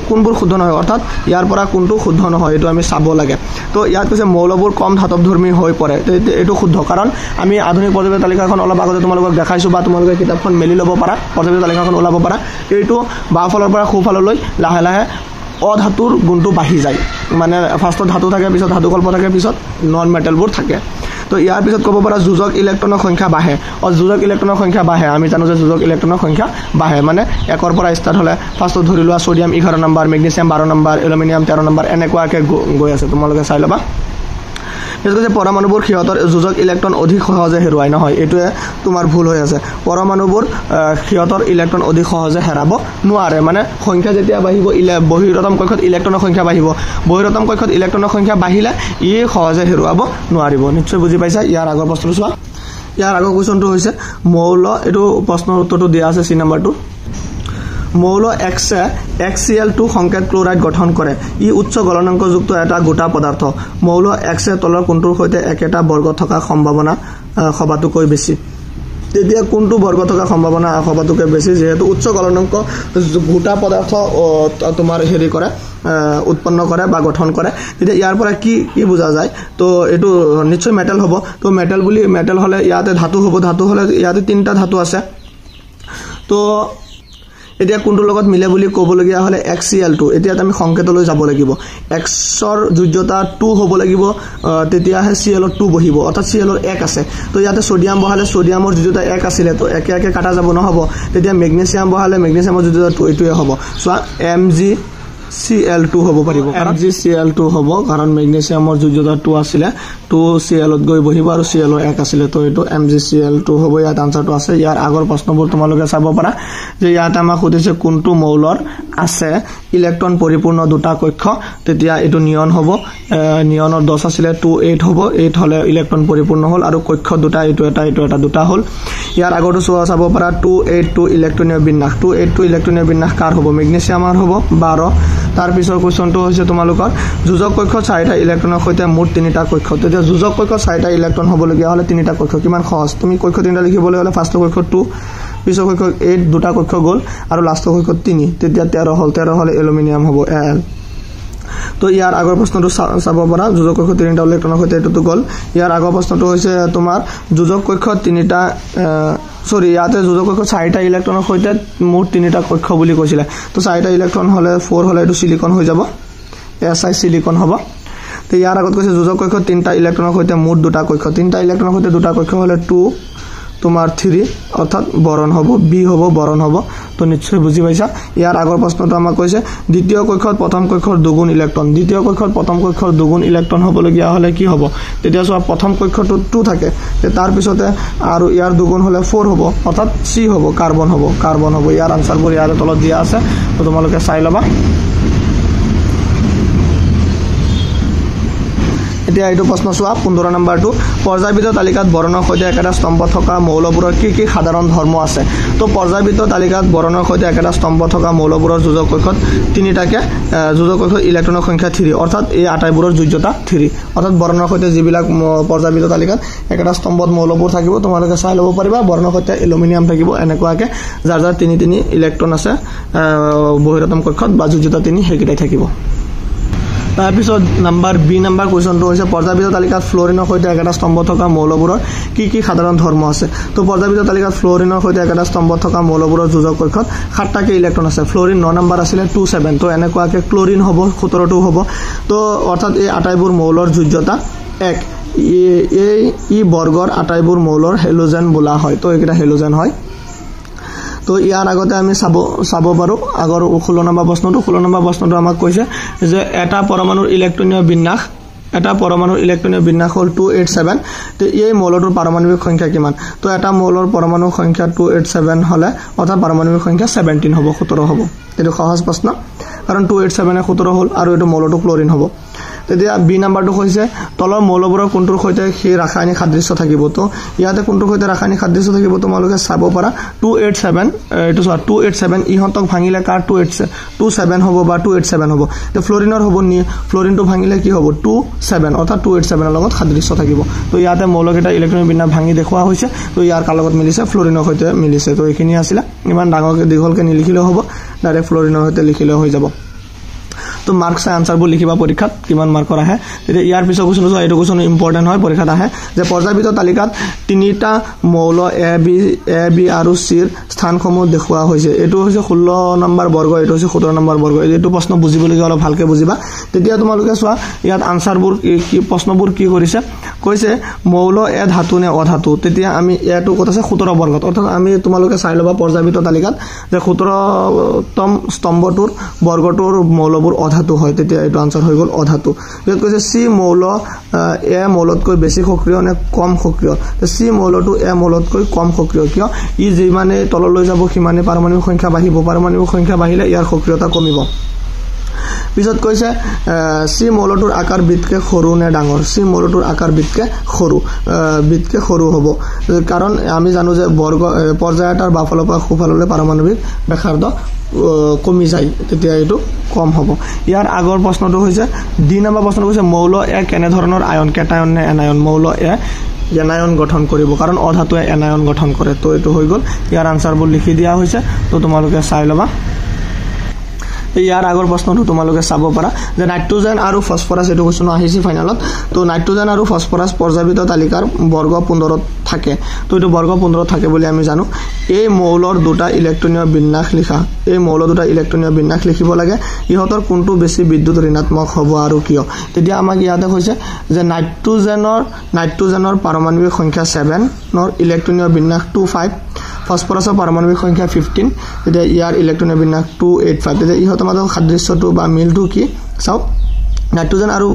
কোনবোৰ শুদ্ধ নহয় অৰ্থাৎ ইয়াৰ পৰা কোনটো শুদ্ধ নহয় এইটো আমি চাব লাগে তো ইয়াত কৈছে মৌলবোৰ কম ধাতৱধৰ্মী হৈ পৰে এইটো শুদ্ধ কাৰণ আমি আধুনিক পৰ্যায়বিত তালিকাখন অলপ আগতে তোমালোকক দেখাইছো বা তোমালোকে কিতাপখন মেলি ল'ব পাৰা পৰ্যায়বিত তালিকাখন ওলাব পাৰা এইটো বাওঁফালৰ পৰা সোঁফাললৈ লাহে লাহে অধাতুৰ গুণটো বাঢ়ি যায় মানে ফাৰ্ষ্টত ধাতু থাকে পিছত ধাতুকল্প থাকে পিছত নন মেটেলবোৰ থাকে তো ইয়াৰ পিছত ক'ব পাৰা যোজক ইলেক্ট্ৰনৰ সংখ্যা বাঢ়ে যোজক ইলেক্ট্ৰনৰ সংখ্যা বাঢ়ে আমি জানো যে যোজক ইলেক্ট্ৰনৰ সংখ্যা বাঢ়ে মানে একৰ পৰা ষ্টাৰ্ট হ'লে ফাৰ্ষ্টত ধৰি লোৱা sodium 11 number magnesium 12 number aluminium 13 number এনেকুৱাকৈ গৈ আছে তোমালোকে চাই ল'বা এসে পৰমাণুবোৰ সিহঁতৰ যোজক ইলেক্ট্ৰন অধিক সহজে হেৰুৱায় নহয় এটোৱে তোমাৰ ভুল হৈ আছে পৰমাণুবোৰ সিহঁতৰ ইলেক্ট্ৰন অধিক সহজে হেৰাব নোৱাৰে মানে সংখ্যা যেতিয়া বাঢ়িব বহিৰতম কক্ষত ইলেক্ট্ৰনৰ সংখ্যা বাঢ়িব বহিৰতম কক্ষত ইলেক্ট্ৰনৰ সংখ্যা বাঢ়িলে ই সহজে হেৰুৱাব নোৱাৰিব নিশ্চয় বুজি পাইছা ইয়াৰ আগৰ প্ৰশ্নটো চোৱা ইয়াৰ আগৰ কোৱেশ্চনটো হৈছে মৌল এটো প্ৰশ্নৰ উত্তৰটো দিয়া আছে সি নম্বৰটো মৌল X HCl2 সংকেত ক্লোৰাইড গঠন কৰে ই উচ্চ গলনাঙ্কযুক্ত এটা গোটা পদাৰ্থ মৌল X তলৰ কোনটোৰ সৈতে একেটা বৰ্গ থকা সম্ভাৱনা সবাতোকৈ বেছি তেতিয়া কোনটো বৰ্গ থকা সম্ভাৱনা সবাতোকৈ বেছি যেহেতু উচ্চ গলনাঙ্ক গোটা পদাৰ্থ তোমাৰ হেৰি কৰে উৎপন্ন কৰে বা গঠন কৰে তেতিয়া ইয়াৰ পৰা কি বুজা যায় তো এটো নিশ্চয় মেটাল হ'ব তো মেটাল হলে ইয়াতে ধাতু হ'ব ধাতু হলে ইয়াতে তিনটা ধাতু আছে তো এতিয়া কোনটোৰ লগত মিলে বুলি ক'বলগীয়া হলে HCl2 এতিয়া আমি সংকেতলৈ যাব লাগিব X ৰ যোজ্যতা 2 হ'ব লাগিব তেতিয়াহে Cl ৰ 2 বহিব অৰ্থাৎ Cl ৰ 1 আছে তো ইয়াতে সোডিয়াম বহালে সোডিয়ামৰ যোজ্যতা 1 আছিল তো একে কাটা যাব নহব তেতিয়া মেগনেছিয়াম বহালে মেগনেছিয়ামৰ যোজ্যতা 2 এটোৱে হ'ব সো Cl2 হ'ব পাৰিব MgCl2 হ'ব কাৰণ মেগনেছিয়ামৰ যোজ্যতা 2 আছিল 2 Cl ত গৈ বহিব আৰু Cl 1 আছিল তো এটো MgCl2 হ'ব ইয়াত আনসাৰটো আছে ইয়াৰ আগৰ প্ৰশ্নবোৰ তোমালোকে চাব পাৰা যে ইয়াত আমাক সুধিছে কোনটো মৌলৰ আছে ইলেক্ট্ৰন পৰিপূৰ্ণ দুটা কক্ষ তেতিয়া এটো নিয়ন হ'ব নিয়নৰ 10 আছিল 28 হ'ব 8 হলে ইলেক্ট্ৰন পৰিপূৰ্ণ হ'ল আৰু কক্ষ দুটা এটো এটা দুটা হ'ল ইয়াৰ আগৰটো চাব পাৰা 282 ইলেক্ট্ৰনীয় বিন্যাস 282 ইলেক্ট্ৰনীয় বিন্যাস কাৰ হ'ব মেগনেছিয়ামৰ হ'ব 12 তাৰ পিছৰ কোৱেশ্চনটো হৈছে তোমালোকৰ যোজক কক্ষ 4টা ইলেক্ট্ৰনৰ সৈতে মুঠ 3টা কক্ষ তেতিয়া যোজক কক্ষ 4টা ইলেক্ট্ৰন হ'ব লগিয়া হলে 3টা কক্ষ কিমান সহজ তুমি কক্ষ 3টা লিখিবলৈ হলে ফাৰ্ষ্ট কক্ষ 2 পিছৰ কক্ষ 8 দুটা কক্ষ গল আৰু লাষ্ট কক্ষ 3 তেতিয়া 13 হলে এলুমিনিয়াম হ'ব Al তো ইয়াৰ আগৰ প্ৰশ্নটো চাব পাৰা যোজক কক্ষ 3টা ইলেক্ট্ৰনৰ সৈতে এটো গল ইয়াৰ আগৰ প্ৰশ্নটো হৈছে তোমাৰ যোজক কক্ষ 3টা সৰি ইয়াতে যোজক কক্ষ 4টা ইলেক্ট্ৰনৰ সৈতে মুঠ 3টা কক্ষ বুলি কৈছিল তো 4টা ইলেক্ট্ৰন হলে 4 হলে এটো সিলিকন হৈ যাব Si সিলিকন হ'ব তো ইয়াৰ আগত কৈছে যোজক কক্ষ 3টা ইলেক্ট্ৰনৰ সৈতে মুঠ দুটা কক্ষ 3টা ইলেক্ট্ৰনৰ সৈতে দুটা কক্ষ হলে 2 তোমাৰ 3 অৰ্থাৎ বৰণ হ'ব বি হ'ব বৰণ হ'ব তো নিশ্চয় বুজি পাইছা ইয়াৰ আগৰ প্ৰশ্নটো আমাক কৈছে দ্বিতীয় কক্ষত প্ৰথম কক্ষৰ দুগুণ ইলেক্ট্ৰন দ্বিতীয় কক্ষত প্ৰথম কক্ষৰ দুগুণ ইলেক্ট্ৰন হ'ব লগিয়া হলে কি হ'ব তেতিয়া সব প্ৰথম কক্ষটো 2 থাকে তাৰ পিছতে আৰু ইয়াৰ দুগুণ হলে 4 হ'ব অৰ্থাৎ সি হ'ব কাৰ্বন হ'ব ইয়াৰ আনসাৰবোৰ ইয়াৰ তলত দিয়া আছে তো তোমালোকে চাই লবা এতিয়া এইটো প্ৰশ্ন চোৱা 15 নম্বৰটো পৰ্যায়বৃত্ত তালিকাত বৰণৰ সৈতে একেটা স্তম্ভ থকা মৌলবোৰৰ কি সাধাৰণ ধৰ্ম আছে তো পৰ্যায়বৃত্ত তালিকাত বৰণৰ সৈতে একেটা স্তম্ভ থকা মৌলবোৰৰ যোজক কক্ষত 3টাকে যোজক কক্ষত ইলেক্ট্ৰনৰ সংখ্যা 3 অৰ্থাৎ এই আটাইবোৰৰ যোজ্যতা 3 অৰ্থাৎ বৰণৰ সৈতে যিবিলাক পৰ্যায়বৃত্ত তালিকাত একেটা স্তম্ভত মৌলবোৰ থাকিব তোমালোকে চাই ল'ব পাৰিবা বৰণৰ সৈতে এলুমিনিয়াম থাকিব এনেকুৱাকে যাৰ 3 ইলেক্ট্ৰন আছে বহিৰতম কক্ষত বা যোজ্যতা 3 হেকিটাই থাকিব তাৰ পিছত নাম্বাৰ বি নাম্বাৰ কোৱেশ্চনটো হৈছে পৰ্যায়বৃত্ত তালিকাত ফ্লোৰিনৰ সৈতে একেটা স্তম্ভ থকা মৌলবোৰৰ কি সাধাৰণ ধৰ্ম আছে তো পৰ্যায়বৃত্ত তালিকাত ফ্লোৰিনৰ সৈতে একেটা স্তম্ভ থকা মৌলবোৰৰ যোজক কক্ষত 7টাকে ইলেক্ট্ৰন আছে ফ্লোৰিন 9 নম্বৰ আছিল 27 তো এনেকুৱাকে ক্লোৰিন হ'ব 17টো হ'ব তো অৰ্থাৎ এই আটাইবোৰ মৌলৰ যোজ্যতা 1 এই বৰ্গৰ আটাইবোৰ মৌলৰ হেলোজেন বোলা হয় তো এটা হেলোজেন হয় তো ইয়াৰ আগতে আমি চাব পাৰো আগৰ 16 নম্বৰ প্ৰশ্নটো আমাক কৈছে যে এটা পৰমাণুৰ ইলেক্ট্ৰনীয় বিন্যাস হল 287 তো এই মৌলটোৰ পাৰমাণবিক সংখ্যা কিমান তো এটা মৌলৰ পৰমাণু সংখ্যা 287 হলে অৰ্থাৎ পাৰমাণবিক সংখ্যা 17 হ'ব 17 হ'ব এটো সহজ প্ৰশ্ন কাৰণ 287 এ 17 হল আৰু এটো মৌলটো ক্লোৰিন হ'ব তেতিয়া বি নাম্বাৰটো হৈছে তলৰ মৌলবোৰৰ কোনটোৰ সৈতে সেই ৰাসায়নিক সাদৃশ্য থাকিব তো ইয়াতে কোনটোৰ সৈতে ৰাসায়নিক সাদৃশ্য থাকিব তোমালোকে চাব পাৰা 287 এটো 287 ইহতক ভাঙিলে কাৰ 27 হ'ব বা 287 হ'ব তো ফ্লোৰিনৰ হ'ব নি ফ্লোৰিনটো ভাঙিলে কি হ'ব 27 অৰ্থাৎ 287 ৰ লগত সাদৃশ্য থাকিব তো ইয়াতে মৌলকেইটা ইলেক্ট্ৰনিক বিন্যাস ভাঙি দেখুৱা হৈছে তো ইয়াৰ কাৰ লগত মিলিছে ফ্লোৰিনৰ সৈতে মিলিছে তো এইখিনি আছিল ইমান ডাঙৰকে দীঘলকে নিলিখিলেও হ'ব ডাইৰেক্ট ফ্লোৰিনৰ সৈতে লিখিলেও হৈ যাব তো মাৰ্কস আনসাৰবোৰ লিখিবা পৰীক্ষাত কিমান মাৰ্কৰ আহে তেতিয়া ইয়াৰ পিছৰ কোৱেশ্চন এইটো কোৱেশ্চন ইম্পৰ্টেন্ট হয় পৰীক্ষাত আহে যে পৰ্যায়বৃত্ত তালিকাত 3টা মৌল এ বি আৰু চি ৰ স্থানসমূহ দেখুৱা হৈছে এটো হৈছে 16 নম্বৰ বৰ্গ এটো হৈছে 17 নম্বৰ বৰ্গ এইটো প্ৰশ্ন বুজিবলগীয়া অলপ ভালকে বুজিবা তেতিয়া তোমালোকে চোৱা ইয়াত আনসাৰবোৰ কি প্ৰশ্নবোৰ কি কৰিছে কৈছে মৌল এ ধাতু নে অধাতু তেতিয়া আমি এটো কথা আছে 17 বৰ্গত অৰ্থাৎ আমি তোমালোকে চাই লবা পৰ্যায়বৃত্ত তালিকাত যে 17তম স্তম্ভটোৰ বৰ্গটোৰ মৌলবোৰ অধাতু হয় তেতিয়া এটো আনসার হৈ গল অধাতু যেত কৈছে সি মৌল এ মৌলতকৈ বেছি সক্ৰিয় নে কম সক্ৰিয় তো সি মৌলটো এ মৌলতকৈ কম সক্ৰিয় কিয় ই যিমানে তললৈ যাব সিমানে পাৰমাণবিক সংখ্যা বাঢ়িলে ইয়াৰ সক্ৰিয়তা কমিব পিছত কৈছে সি মৌলটোৰ আকাৰ বিতকে সৰু নে ডাঙৰ সি মৌলটোৰ আকাৰ বিতকে সৰু হ'ব কাৰণ আমি জানো যে বৰ্গ পৰ্যায়টাৰ বাফলৰ পৰা খুফাললৈ পাৰমাণবিক ব্যাসাৰ্ধ কমি যায় তেতিয়া এটো কম হ'ব ইয়াৰ আগৰ প্ৰশ্নটো হৈছে ডি নম্বৰ প্ৰশ্নটো হৈছে মৌল এ কেনে ধৰণৰ আয়ন কেটায়ন নে এনায়ন মৌল এ এনায়ন গঠন কৰিব কাৰণ অধাতুৱে এনায়ন গঠন কৰে তো এটো হৈ গল ইয়াৰ আনসাৰবোৰ লিখি দিয়া হৈছে তো তোমালোকে চাই লবা ইয়াৰ আগৰ প্ৰশ্নটো তোমালোকে চাব পাৰা যে নাইট্ৰজেন আৰু ফসফৰাছ এটো কোৱেশ্চন আহিছে ফাইনালত তো নাইট্ৰজেন আৰু ফসফৰাছ পৰ্যায়বৃত্ত তালিকাৰ বৰ্গ 15ত থাকে তো এটো বৰ্গ 15ত থাকে বুলি আমি জানো এই মৌলৰ দুটা ইলেক্ট্ৰনীয় বিন্যাস লিখিব লাগে ইহতৰ কোনটো বেছি বিদ্যুৎ ঋণাত্মক হ'ব আৰু কিয় তেতিয়া আমাক ইয়াতে কৈছে যে নাইট্ৰজেনৰ পাৰমাণবিক সংখ্যা 7 নৰ ইলেক্ট্ৰনীয় বিন্যাস 25 ফসফৰাছৰ পাৰমাণৱিক সংখ্যা 15 তেতিয়া ইয়াৰ ইলেক্ট্ৰনৰ বিন্যাস 285 তেতিয়া ইহঁতৰ মাজৰ সাদৃশ্যটো বা মিলটো কি চাও নাইট্ৰোজেন আৰু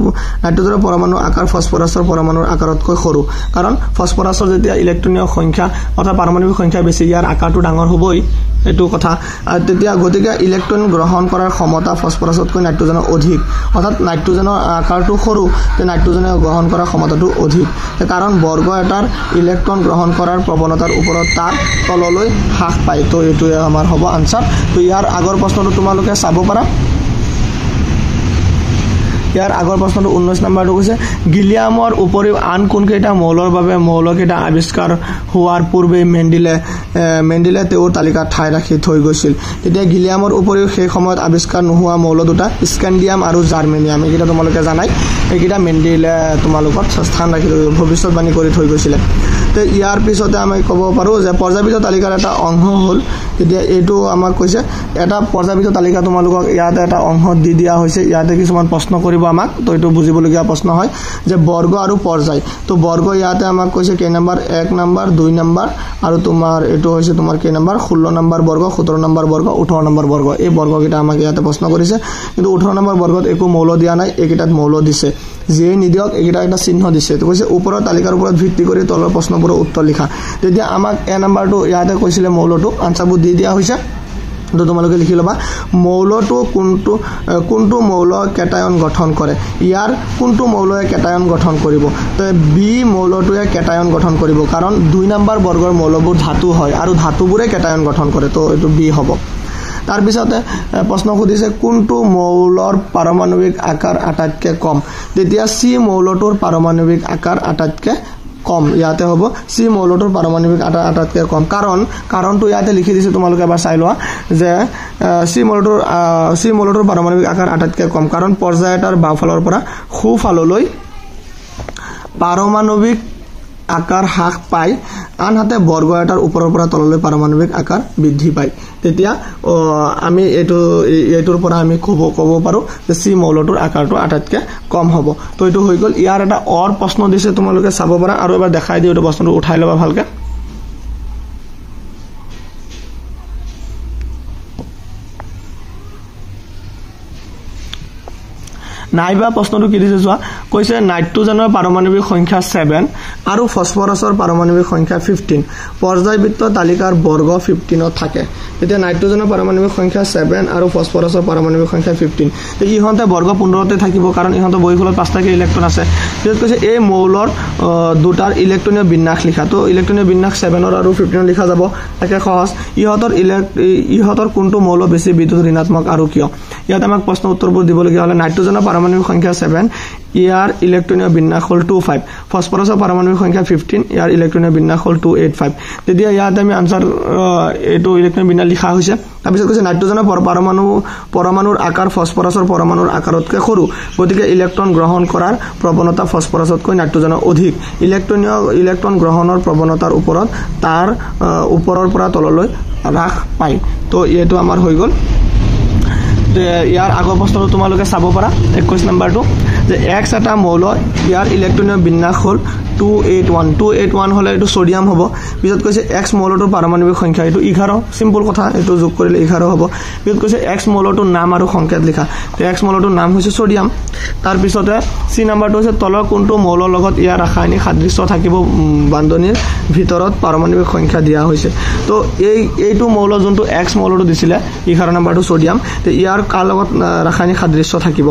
নাইট্ৰোজেনৰ পৰমাণু আকাৰ ফসফৰাছৰ পৰমাণুৰ আকাৰতকৈ সৰু কাৰণ ফসফৰাছৰ যেতিয়া ইলেক্ট্ৰনীয় সংখ্যা অৰ্থাৎ পাৰমাণৱিক সংখ্যা বেছি ইয়াৰ আকাৰটো ডাঙৰ হ'বই এটো কথা তেতিয়া গতিকে ইলেক্ট্ৰন গ্ৰহণ কৰাৰ ক্ষমতা ফসফৰাছতকৈ নাইট্ৰোজেনৰ অধিক অৰ্থাৎ নাইট্ৰোজেনৰ আকাৰটো সৰু তে নাইট্ৰোজেনে গ্ৰহণ কৰাৰ ক্ষমতাটো অধিক কাৰণ বৰ্গ এটাৰ ইলেক্ট্ৰন গ্ৰহণ কৰাৰ প্ৰৱণতাৰ ওপৰত তাৰ তললৈ হ্ৰাস পায় তো এটোৱে আমাৰ হ'ব আনসাৰ তো ইয়াৰ আগৰ প্ৰশ্নটো তোমালোকে চাব পাৰা ইয়াৰ আগৰ প্ৰশ্নটো 19 নম্বৰটো কৈছে গিলিয়ামৰ উপৰিও আন কোন কেইটা মৌলৰ বাবে মৌলকেইটা আৱিষ্কাৰ হোৱাৰ পূৰ্বে মেন্ডেলে তেওঁৰ তালিকাত ঠাই ৰাখি থৈ গৈছিল তেতিয়া গিলিয়ামৰ উপৰিও সেই সময়ত আৱিষ্কাৰ নোহোৱা মৌল দুটা স্কেন্ডিয়াম আৰু জাৰ্মেনিয়াম এইকেইটা তোমালোকে জানাই এইকেইটা মেন্ডেলে তোমালোকক স্থান ৰাখি ভৱিষ্যতবাণী কৰি থৈ গৈছিল তে ইয়াৰ পিছতে আমি ক'ব পাৰো যে পৰ্যায়বিত তালিকাৰ এটা অংশ হ'ল তেতিয়া এইটো আমাক কৈছে এটা পৰ্যায়বিত তালিকা তোমালোকক ইয়াতে এটা অংশ দি দিয়া হৈছে ইয়াতে কিছুমান প্ৰশ্ন কৰিব আমাক তো এইটো বুজিবলগীয়া প্ৰশ্ন হয় যে বৰ্গ আৰু পৰ্যায় তো বৰ্গ ইয়াতে আমাক কৈছে কেই নম্বৰ 1 নম্বৰ 2 নম্বৰ আৰু তোমাৰ এইটো হৈছে তোমাৰ কেই নম্বৰ 16 নম্বৰ বৰ্গ 17 নম্বৰ বৰ্গ 18 নম্বৰ বৰ্গ এই বৰ্গকেইটা আমাক ইয়াতে প্ৰশ্ন কৰিছে কিন্তু 18 নম্বৰ বৰ্গত একো মৌল দিয়া নাই এইকেইটাত মৌল দিছে যিয়ে নিদিয়ক এইকেইটা এটা চিহ্ন দিছে তো কৈছে ওপৰৰ তালিকাৰ ওপৰত ভিত্তি কৰি তলৰ প্ৰশ্নবোৰৰ উত্তৰ লিখা তেতিয়া আমাক এ নম্বৰটো ইয়াতে কৈছিলে মৌলটো আনসাৰবোৰ দি দিয়া হৈছে তো তোমালোকে লিখি লবা মৌলটো কোনটো মৌল কেটায়ন গঠন কৰে ইয়াৰ কোনটো মৌলয়ে কেটায়ন গঠন কৰিব তো বি মৌলটোৱে কেটায়ন গঠন কৰিব কাৰণ 2 নম্বৰ বৰ্গৰ মৌলবোৰ ধাতু হয় আৰু ধাতুবোৰে কেটায়ন গঠন কৰে তো এটো বি হ'ব তাৰ পিছতে প্ৰশ্ন খুদিছে কোনটো মৌলৰ পাৰমাণৱিক আকাৰ আটাইতকৈ কম তেতিয়া সি মৌলটোৰ পাৰমাণৱিক আকাৰ আটাইতকৈ কম ইয়াতে হ'ব সি মৌলটোৰ পাৰমাণৱিক আটাইতকৈ কম কাৰণটো ইয়াতে লিখি দিছে তোমালোকে এবাৰ চাই লোৱা যে সি মৌলটোৰ পাৰমাণৱিক আকাৰ আটাইতকৈ কম কাৰণ পৰ্যায় এটাৰ বাওফালৰ পৰা সোঁফাললৈ পাৰমাণৱিক আকাৰ হ্ৰাস পায় আনহাতে বৰ্গ এটাৰ ওপৰৰ পৰা তললৈ পাৰমাণৱিক আকাৰ বৃদ্ধি পায় তেতিয়া আমি এইটোৰ পৰা আমি ক'ব পাৰো যে সি মৌলটোৰ আকাৰটো আটাইতকৈ কম হ'ব তো এইটো হৈ গ'ল ইয়াৰ এটা অৰ প্ৰশ্ন দিছে তোমালোকে চাব পাৰা আৰু এবাৰ দেখাই দিও এইটো প্ৰশ্নটো উঠাই লবা ভালকে নাইবা প্ৰশ্নটো কি দিছে চোৱা কৈছে নাইট্ৰোজেনৰ পাৰমাণৱিক সংখ্যা 7 আৰু ফসফৰাছৰ পাৰমাণৱিক সংখ্যা 15 পৰ্যায়বৃত্ত তালিকাৰ বৰ্গ 15 থাকে তেতিয়া নাইট্ৰোজেনৰ পাৰমাণৱিক সংখ্যা 7 আৰু ফসফৰাছৰ পাৰমাণৱিক সংখ্যা 15 তে ইহঁতে বৰ্গ 15 তে থাকিব কাৰণ ইহঁতৰ বহিখলত 5টা ইলেক্ট্ৰন আছে তেতিয়া কৈছে এই মৌলৰ দুটাৰ ইলেক্ট্ৰনীয় বিন্যাস লিখা তো ইলেক্ট্ৰনীয় বিন্যাস 7 আৰু 15 লিখা যাব একে সহজ ইহঁতৰ কোনটো মৌল বেছি বিদ্যুৎ ঋণাত্মক আৰু কিয় ইয়াত আমাক প্ৰশ্ন উত্তৰবোৰ দিবলগীয়া হলে নাইট্ৰোজেনৰ পাৰমাণৱিক সংখ্যা 7 ইয়াৰ ইলেক্ট্ৰনীয় বিন্যাস হ'ল 25 ফসফৰাছৰ পাৰমাণৱিক সংখ্যা 15 ইয়াৰ ইলেক্ট্ৰনীয় বিন্যাস হ'ল 285 তেতিয়া ইয়াত আমি আনসাৰ এইটো ইলেক্ট্ৰনীয় বিন্যাস লিখা হৈছে তাৰপিছত কৈছে নাইট্ৰোজেনৰ পৰমাণুৰ আকাৰ ফসফৰাছৰ পৰমাণুৰ আকাৰতকৈ সৰু গতিকে ইলেক্ট্ৰন গ্ৰহণ কৰাৰ প্ৰৱণতা ফসফৰাছতকৈ নাইট্ৰোজেনৰ অধিক ইলেক্ট্ৰন গ্ৰহণৰ প্ৰৱণতাৰ ওপৰত তাৰ ওপৰৰ পৰা তললৈ হ্ৰাস পায় তো এইটো আমাৰ হৈ গ'ল ইয়াৰ আগৰ প্ৰশ্নটো তোমালোকে চাব পাৰা 21 নম্বৰটো যে x এটা মৌল ইয়াৰ ইলেক্ট্ৰনীয় বিন্যাস হ'ল 281 হলে এটো সোডিয়াম হ'ব পিছত কৈছে x মৌলটোৰ পাৰমাণৱিক সংখ্যা এটো 11 সিম্পল কথা এটো যোগ কৰিলে 11 হ'ব পিছত কৈছে x মৌলটোৰ নাম আৰু সংকেত লিখা তে x মৌলটোৰ নাম হৈছে সোডিয়াম তাৰ পিছতে c নম্বৰটো হৈছে তলৰ কোনটো মৌলৰ লগত ইয়াৰ ৰাসায়নিক সাদৃশ্য থাকিব বান্ধনীৰ ভিতৰত পাৰমাণৱিক সংখ্যা দিয়া হৈছে তো এইটো মৌল যোনটো x মৌলটো দিছিলে 11 নম্বৰটো সোডিয়াম তে ইয়াৰ কাৰ লগত ৰাসায়নিক সাদৃশ্য থাকিব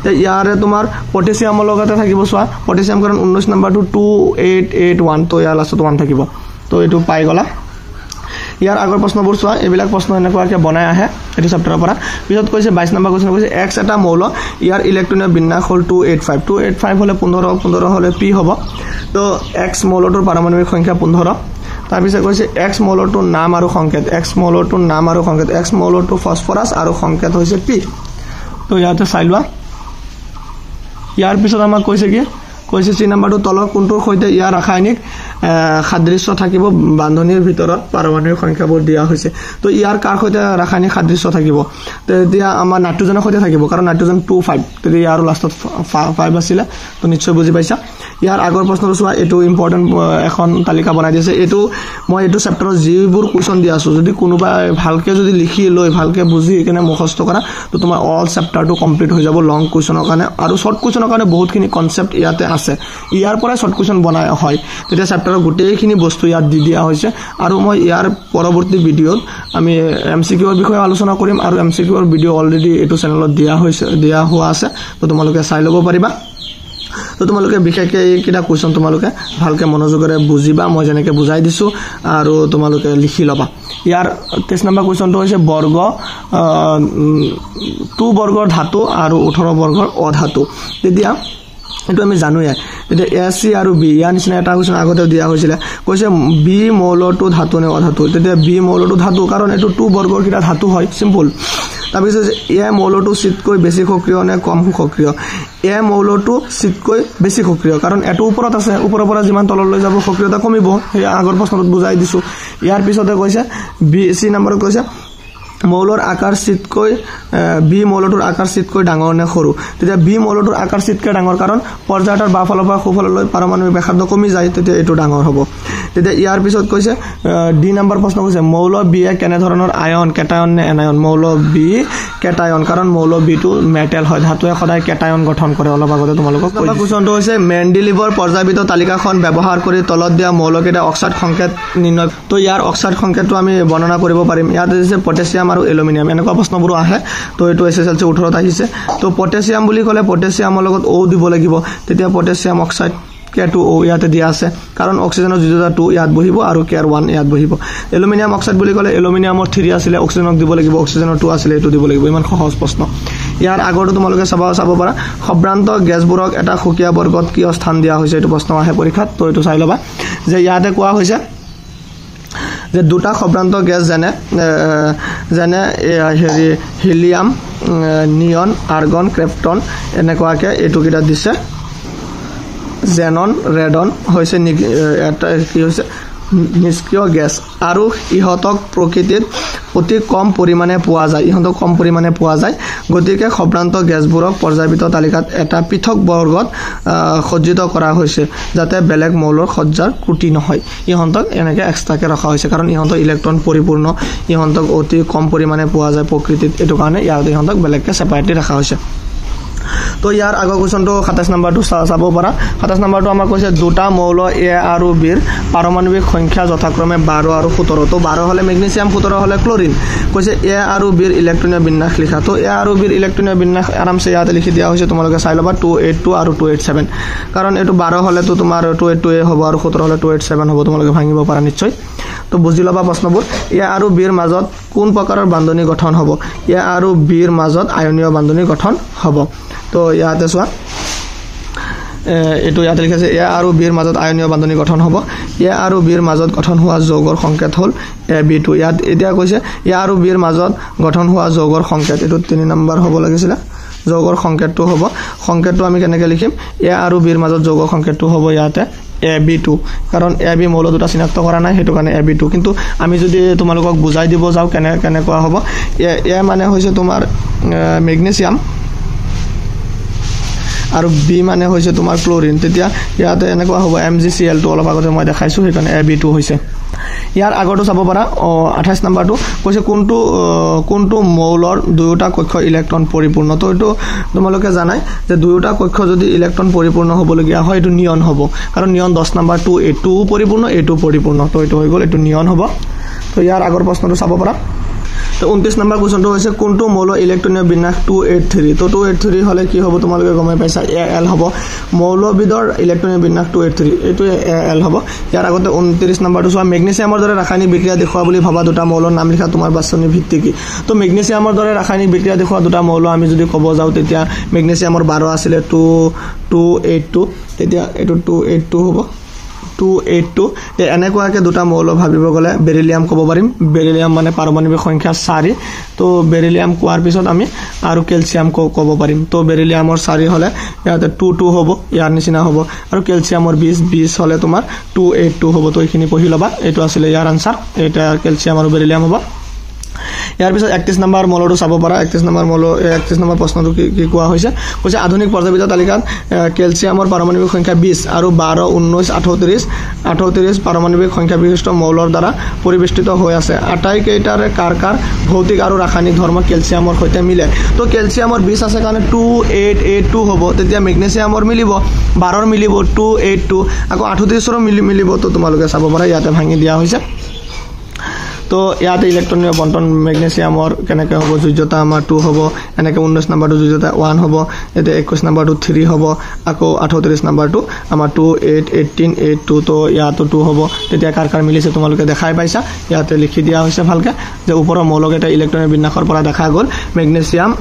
তে ইয়াৰে তোমাৰ পটাছিয়ামৰ লগতে থাকিব সোৱা পটাছিয়াম কাৰণ 19 নম্বৰটো 2881 তো ইয়াৰ লাষ্টত 1 থাকিব তো এটো পাই গলা ইয়াৰ আগৰ প্ৰশ্নবোৰ সোৱা এবিলাক প্ৰশ্ন এনেকুৱাকে বনাই আহে এটো চেপ্টাৰৰ পৰা পিছত কৈছে 22 নম্বৰ কোৱেশ্চন কৈছে x এটা মৌল ইয়াৰ ইলেক্ট্ৰনীয় বিন্যাস হ'ল 285 হলে 15 হলে p হ'ব তো x মৌলটোৰ পাৰমাণৱিক সংখ্যা 15 তাৰ পিছত কৈছে x মৌলটোৰ নাম আৰু সংকেত x মৌলটো ফসফৰাছ আৰু সংকেত হৈছে p তো ইয়াতে চাই লোৱা ইয়াৰ পিছত আমাক কৈছে কি কৈছে c নম্বৰটো তলৰ কোনটোৰ সৈতে ইয়াৰ ৰাসায়নিক সাদৃশ্য থাকিব বান্ধনীৰ ভিতৰত পাৰমাণৱিক সংখ্যাবোৰ দিয়া হৈছে তো ইয়াৰ কাৰ সৈতে ৰাসায়নিক সাদৃশ্য থাকিব তেতিয়া আমাৰ নাইট্ৰজেনৰ সৈতে থাকিব কাৰণ নাইট্ৰজেন 2 5 তেতিয়া ইয়াৰ লাষ্টত 5 আছিল তো নিশ্চয় বুজি পাইছা ইয়াৰ আগৰ প্ৰশ্নটো চোৱা এটো ইম্পৰ্টেন্ট এখন তালিকা বনাই দিছে এটো মই এটো চেপ্টাৰৰ যিবোৰ কোৱেশ্চন দি আছো যদি কোনোবা ভালকে যদি লিখি লৈ ভালকে বুজি কেনে মুখস্থ কৰা তো তোমাৰ অল চেপ্টাৰটো কমপ্লিট হৈ যাব লং কোৱেশ্চনৰ কাৰণে আৰু শৰ্ট কোৱেশ্চনৰ কাৰণে বহুতখিনি কনসেপ্ট ইয়াতে আছে ইয়াৰ পৰা শৰ্ট কোৱেশ্চন বনাই হয় তেতিয়া চেপ্টাৰৰ গোটেইখিনি বস্তু ইয়াত দি দিয়া হৈছে আৰু মই ইয়াৰ পৰৱৰ্তী ভিডিঅ'ত আমি এমসিকিউৰ বিষয়ে আলোচনা কৰিম আৰু এমসিকিউৰ ভিডিঅ' অলৰেডি এটো চেনেলত দিয়া হোৱা আছে তো তোমালোকে চাই ল'ব পাৰিবা তো তোমালোকে বিশেষকৈ এই কিটা কোৱেশ্চন তোমালোকে ভালকে মনোযোগৰে বুজিবা মই যেনেকৈ বুজাই দিছো আৰু তোমালোকে লিখি লবা ইয়াৰ 23 নম্বৰ কোৱেশ্চনটো হৈছে বৰ্গ 2 বৰ্গৰ ধাতু আৰু 18 বৰ্গৰ অধাতু তেতিয়া এটো আমি জানোয়ে এতিয়া AC আৰু B ইয়াৰ নিচিনা এটা কোৱেশ্চন আগতে দিয়া হৈছিল কৈছে B মৌলটো ধাতু নে অধাতু তেতিয়া B মৌলটো ধাতু কাৰণ এটো 2 বৰ্গৰ কিটা ধাতু হয় সিম্পল তাৰপিছত এ মৌলটো চিতকৈ বেছি সক্ৰিয় নে কম সক্ৰিয় এ মৌলটো চিতকৈ বেছি সক্ৰিয় কাৰণ এটো ওপৰত আছে ওপৰৰ পৰা যিমান তললৈ যাব সক্ৰিয়তা কমিব এই আগৰ প্ৰশ্নত বুজাই দিছো ইয়াৰ পিছতে কৈছে বি সি নম্বৰত কৈছে মৌলৰ আকাৰ চিতকৈ বি মৌলটোৰ আকাৰ চিতকৈ ডাঙৰ নে সৰু তেতিয়া বি মৌলটোৰ আকাৰ চিতকৈ ডাঙৰ কাৰণ পৰ্যায়ৰ বাফালৰ পৰা খুফাললৈ পাৰমাণৱিক ব্যাসাৰ্ধ কমি যায় তেতিয়া এটো ডাঙৰ হ'ব তেতিয়া ইয়াৰ পিছত কৈছে ডি নম্বৰ প্ৰশ্ন কৈছে মৌল বি এ কেনে ধৰণৰ আয়ন কেটায়ন নে এনায়ন মৌল বি কেটায়ন কাৰণ মৌল বি টু মেটেল হয় ধাতুৱে সদায় কেটায়ন গঠন কৰে অলপ আগতে তোমালোকক কৈছো কোৱেশ্চনটো হৈছে মেন্ডেলিভৰ পৰ্যায়বিত তালিকাখন ব্যৱহাৰ কৰি তলত দিয়া মৌলকেইটা অক্সাইড সংকেত নিৰ্ণয় তো ইয়াৰ অক্সাইড সংকেতটো আমি বৰ্ণনা কৰিব পাৰিম ইয়াত আছে পটাছিয়াম আৰু এলুমিনিয়াম এনেকুৱা প্ৰশ্নবোৰ আহে তো এটো এসএসএলসি 18 ত আহিছে তো পটাছিয়াম বুলি ক'লে পটাছিয়ামৰ লগত O দিব লাগিব তেতিয়া পটাছিয়াম অক্সাইড K2O ইয়াতে দিয়া আছে কাৰণ অক্সিজেনৰ যুজতা 2 ইয়াত বহিব আৰু K1 ইয়াত বহিব এলুমিনিয়াম অক্সাইড বুলি ক'লে এলুমিনিয়ামৰ 3 আছিল অক্সিজেনক দিব লাগিব অক্সিজেনৰ 2 আছিল এটো দিব লাগিব ইমান সহজ প্ৰশ্ন ইয়াৰ আগৰটো তোমালোকে চাব পাৰা সব্ৰান্ত গেছবোৰক এটা খুকিয়া বৰ্গত কি স্থান দিয়া হৈছে এটো প্ৰশ্ন আহে পৰীক্ষাত তো এটো চাই লবা যে ইয়াতে কোৱা হৈছে যে দুটা সব্ৰান্ত গেছ যেনে হেৰি হিলিয়াম নিয়ন আৰ্গন ক্ৰিপ্টন এনেকুৱাকে এটো কিটা দিছে জেনন ৰেডন হৈছে এটা কি হৈছে নিষ্ক্ৰিয় গ্যাস আৰু ইহতক প্ৰকৃতিত অতি কম পৰিমাণে পোৱা যায় গতিকে সব্ৰান্ত গ্যাসবোৰক পৰ্যায়বিত তালিকাত এটা পৃথক বৰ্গত সজ্জিত কৰা হৈছে যাতে বেলেগ মৌলৰ সজ্জাৰ ত্ৰুটি নহয় ইহতক এনেকৈ এক্সট্ৰাকে ৰখা হৈছে কাৰণ ইহতৰ ইলেক্ট্ৰন পৰিপূৰ্ণ ইহতক অতি কম পৰিমাণে পোৱা যায় প্ৰকৃতিত এটো কাৰণে ইয়াত ইহতক বেলেগকে সেপাৰেটলি ৰাখা হৈছে তো ইয়াৰ আগৰ কোৱেশ্চনটো 27 নম্বৰটো চাব পাৰা 27 নম্বৰটো আমাৰ কৈছে দুটা মৌল এ আৰু বি ৰ পাৰমাণৱিক সংখ্যা যথাক্ৰমে 12 আৰু 17 তো 12 হলে ম্যাগনেসিয়াম 17 হলে ক্লোৰিন কৈছে এ আৰু বি ৰ ইলেক্ট্ৰনীয় বিন্যাস লিখা তো এ আৰু বি ৰ ইলেক্ট্ৰনীয় বিন্যাস আৰামছে ইয়াতে লিখি দিয়া হৈছে তোমালোকে চাই লবা 282 আৰু 287 কাৰণ এটো 12 হলে তো তোমাৰ 282 এ হ'ব আৰু 17 হলে 287 হ'ব তোমালোকে ভাঙিব পাৰা নিশ্চয় তো বুজি লবা প্ৰশ্নবোৰ এ আৰু বি ৰ মাজত কোন প্ৰকাৰৰ বান্ধনী গঠন হ'ব এ আৰু বি ৰ মাজত আয়নীয় বান্ধনী গঠন হ'ব তো ইয়াতে চোৱা এটো ইয়াতে লিখা আছে এ আৰু বি ৰ মাজত আয়নীয় বান্ধনী গঠন হ'ব এ আৰু বি ৰ মাজত গঠন হোৱা যৌগৰ সংকেত হ'ল AB2 ইয়াত এতিয়া কৈছে এ আৰু বি ৰ মাজত গঠন হোৱা যৌগৰ সংকেত এটো 3 নম্বৰ হ'ব লাগিছিল যৌগৰ সংকেতটো হ'ব সংকেতটো আমি কেনেকৈ লিখিম এ আৰু বি ৰ মাজত যৌগৰ সংকেতটো হ'ব ইয়াতে AB2 কাৰণ AB মৌল দুটা চিনাক্ত কৰা নাই হেতু কাৰণে AB2 কিন্তু আমি যদি তোমালোকক বুজাই দিব যাও কেনেকুৱা হ'ব এ মানে হৈছে তোমাৰ ম্যাগনেসিয়াম আৰু বি মানে হৈছে তোমাৰ ক্লোৰিন তেতিয়া ইয়াতে এনেকুৱা হ'ব MgCl টো অলপ আগতে মই দেখাইছো সেইকাৰণে AB2 হৈছে ইয়াৰ আগৰটো চাব পাৰা 28 নম্বৰটো কৈছে কোনটো মৌলৰ দুয়োটা কক্ষ ইলেক্ট্ৰন পৰিপূৰ্ণ তো এটো তোমালোকে জানাই যে দুয়োটা কক্ষ যদি ইলেক্ট্ৰন পৰিপূৰ্ণ হ'বলগীয়া হয় এটো নিয়ন হ'ব কাৰণ নিয়ন 10 নম্বৰ 2A2 পৰিপূৰ্ণ A2 পৰিপূৰ্ণ তো এটো হৈ গ'ল এটো নিয়ন হ'ব তো ইয়াৰ আগৰ প্ৰশ্নটো চাব পাৰা তো 29 নম্বৰ কোৱেশ্চনটো হৈছে কোনটো মৌল ইলেক্ট্ৰনীয় বিন্যাস 283 তো 283 হলে কি হ'ব তোমালোকে গমে পাইছা Al হ'ব মৌলবিদৰ ইলেক্ট্ৰনীয় বিন্যাস 283 এটো Al হ'ব ইয়াৰ আগতে 29 নম্বৰটো চোৱা ম্যাগনেসিয়ামৰ দৰে ৰাসায়নিক বিক্ৰিয়া দেখুৱা বুলি ভাবা দুটা মৌলৰ নাম লিখা তোমাৰ বাছনি ভিত্তি কি তো ম্যাগনেসিয়ামৰ দৰে ৰাসায়নিক বিক্ৰিয়া দেখুৱা দুটা মৌল আমি যদি ক'ব যাও তেতিয়া ম্যাগনেসিয়ামৰ 12 আছিল 282 তেতিয়া এটো 282 হ'ব 282 এনেকুৱাকৈ দুটা মৌল ভাবিব গ'লে বেৰিলিয়াম ক'ব পাৰিম বেৰিলিয়াম মানে পাৰমাণৱিক সংখ্যা 4 তো বেৰিলিয়াম কোৱাৰ পিছত আমি আৰু কেলছিয়াম ক'ব পাৰিম তো বেৰিলিয়ামৰ 4 হ'লে ইয়াতে 22 হ'ব ইয়াৰ নিচিনা হ'ব আৰু কেলছিয়ামৰ 20 হ'লে তোমাৰ 282 হ'ব তো এইখিনি পঢ়ি ল'বা এইটো আছিল ইয়াৰ আনসাৰ এটা কেলছিয়াম আৰু বেৰিলিয়াম হ'ব ইয়াৰ পিছত 31 নম্বৰ মৌলটো চাব পাৰা 31 নম্বৰ প্ৰশ্নটো কি কোৱা হৈছে কৈছে আধুনিক পৰ্যায়বিদ তালিকাত কেলছিয়ামৰ পাৰমাণৱিক সংখ্যা 20 আৰু 12 19 38 পাৰমাণৱিক সংখ্যা বিশিষ্ট মৌলৰ দ্বাৰা পৰিবেষ্টিত হৈ আছে আটাইকেইটাৰ কাৰ ভৌতিক আৰু ৰাসায়নিক ধৰ্ম কেলছিয়ামৰ সৈতে মিলে তো কেলছিয়ামৰ 20 আছে কাৰণে 2882 হ'ব তেতিয়া মেগনেছিয়ামৰ মিলিব 12 মিলিব 282 আকৌ 38 ৰ মিলিব তো তোমালোকে চাব পাৰা ইয়াতে ভাঙি দিয়া হৈছে তো ইয়াতে ইলেক্ট্ৰনীয় বণ্টন মেগনেছিয়ামৰ কেনেকৈ হ'ব যোজ্যতা আমাৰ 2 হ'ব এনেকৈ 19 নম্বৰটো যোজ্যতা 1 হ'ব এতে 21 নম্বৰটো 3 হ'ব আকৌ 38 নম্বৰটো আমাৰ 2882 তো ইয়াতো 2 হ'ব তেতিয়া কাৰ মিলিছে তোমালোকে দেখাই পাইছা ইয়াতে লিখি দিয়া হৈছে ভালকে যে ওপৰৰ মৌলকেইটা ইলেক্ট্ৰনীয় বিন্যাসৰ পৰা দেখা গ'ল মেগনেছিয়াম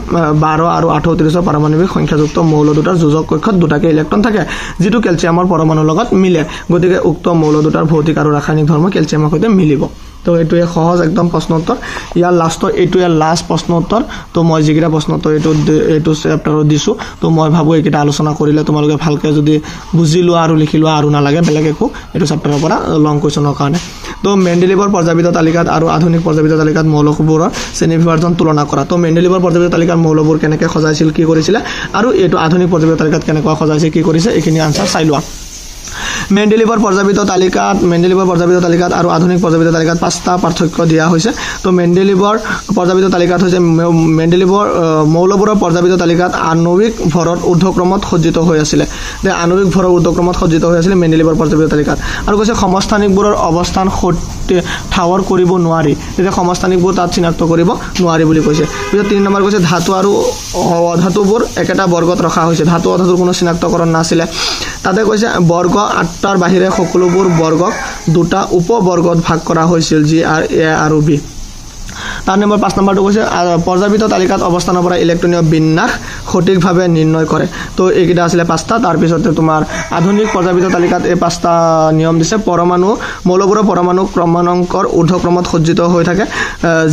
12 আৰু 38 পাৰমাণৱিক সংখ্যাযুক্ত মৌল দুটাৰ যোজক কক্ষত দুটাকে ইলেক্ট্ৰন থাকে যেটো কেলছিয়ামৰ পৰমাণুৰ লগত মিলে গতিকে উক্ত মৌল দুটাৰ ভৌতিক আৰু ৰাসায়নিক ধৰ্ম কেলছিয়ামৰ সৈতে মিলিব তো এইটোৱে সহজ একদম প্ৰশ্ন উত্তৰ ইয়াৰ লাষ্টৰ এইটোৱে লাষ্ট প্ৰশ্ন উত্তৰ তো মই যিকেইটা প্ৰশ্ন উত্তৰ এইটো চেপ্টাৰত দিছোঁ তো মই ভাবোঁ এইকেইটা আলোচনা কৰিলে তোমালোকে ভালকৈ যদি বুজি লোৱা আৰু লিখি লোৱা আৰু নালাগে বেলেগ একো এইটো চেপ্টাৰৰ পৰা লং কুৱেশ্যনৰ কাৰণে তো মেণ্ডেলিভৰ পৰ্যায়বিদ তালিকাত আৰু আধুনিক পৰ্যায়বিদ তালিকাত মৌলবোৰৰ শ্ৰেণীবিভাজন তুলনা কৰা তো মেণ্ডেলিভৰ পৰ্যায়বিদ তালিকাত মৌলবোৰ কেনেকৈ সজাইছিল কি কৰিছিলে আৰু এইটো আধুনিক পৰ্যায়বিদ তালিকাত কেনেকৈ সজাইছে কি কৰিছে এইখিনি আনসাৰ চাই লোৱা মেণ্ডেলিভৰ পৰ্যায়বিদ তালিকাত আৰু আধুনিক পৰ্যায়বিদ তালিকাত 5টা পাৰ্থক্য দিয়া হৈছে তো মেণ্ডেলিভৰ পৰ্যায়বিদ তালিকাত হৈছে মেণ্ডেলিভৰ মৌলবোৰৰ পৰ্যায়বিদ তালিকাত আণৱিক ভৰত ঊৰ্ধ্বক্ৰমত সজ্জিত হৈ আছিল আণৱিক ভৰৰ ঊৰ্ধ্বক্ৰমত সজ্জিত হৈ আছিল মেণ্ডেলিভৰ পৰ্যায়বিদ তালিকাত আৰু কৈছে সমস্থানিকবোৰৰ অৱস্থান ঠাৱৰ কৰিব নোৱাৰি তেতিয়া সমস্থানিকবোৰ তাত চিনাক্ত কৰিব নোৱাৰি বুলি কৈছে পিছত 3 নম্বৰ কৈছে ধাতু আৰু অধাতুবোৰ একেটা বৰ্গত ৰখা হৈছে ধাতু অধাতুৰ কোনো চিনাক্তকৰণ নাছিলে তাতে কৈছে বৰ্গ 8টাৰ বাহিৰে সকলোবোৰ বৰ্গক দুটা উপবৰ্গত ভাগ কৰা হৈছিল যি এ আৰু বি তাৰ নম্বৰ 5 নম্বৰটো কৈছে পৰ্যায়বিদ তালিকাত অৱস্থানৰ পৰা ইলেক্ট্ৰনীয় বিন্যাস সঠিকভাৱে নিৰ্ণয় কৰে তো এইকেইটা আছিল 5টা তাৰ পিছতে তোমাৰ আধুনিক পৰ্যায়বিদ তালিকাত এই 5টা নিয়ম দিছে পৰমাণু মৌলবোৰৰ পৰমাণু ক্ৰমাঙ্কৰ ঊৰ্ধ্বক্ৰমত সজ্জিত হৈ থাকে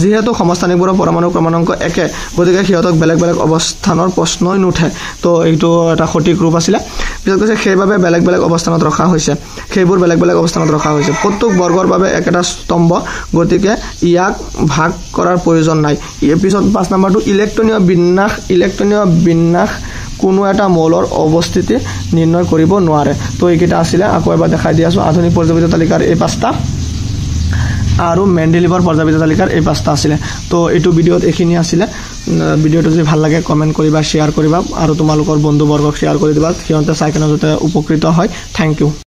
যিহেতু সমস্থানিকবোৰৰ পৰমাণু ক্ৰমাঙ্ক একে গতিকে সিহঁতক বেলেগ অৱস্থানৰ প্ৰশ্নই নুঠে তো এইটো এটা সঠিক ৰূপ আছিল পিছত কৈছে সেইবাবে বেলেগ অৱস্থানত ৰখা হৈছে সেইবোৰ বেলেগ অৱস্থানত ৰখা হৈছে প্ৰত্যেক বৰ্গৰ বাবে একেটা স্তম্ভ গতিকে ইয়াক ভাগ কৰাৰ প্ৰয়োজন নাই পিছত 5 নম্বৰটো ইলেক্ট্ৰনীয় বিন্যাস কোনো এটা মৌলৰ অৱস্থিতি নিৰ্ণয় কৰিব নোৱাৰে তো এইকেইটা আছিল আকৌ এবাৰ দেখাই দি আছো আধুনিক পৰ্যায়বিদ তালিকাৰ এই 5টা আৰু মেণ্ডেলিভৰ পৰ্যায়বিদ তালিকাৰ এই 5টা আছিল তো এইটো ভিডিঅ'ত এইখিনি আছিল ভিডিঅ'টো যদি ভাল লাগে কমেণ্ট কৰিবা শ্বেয়াৰ কৰিবা আৰু তোমালোকৰ বন্ধুবৰ্গক শ্বেয়াৰ কৰি দিবা সিহঁতে চাই কেনে যাতে উপকৃত হয় থেংক ইউ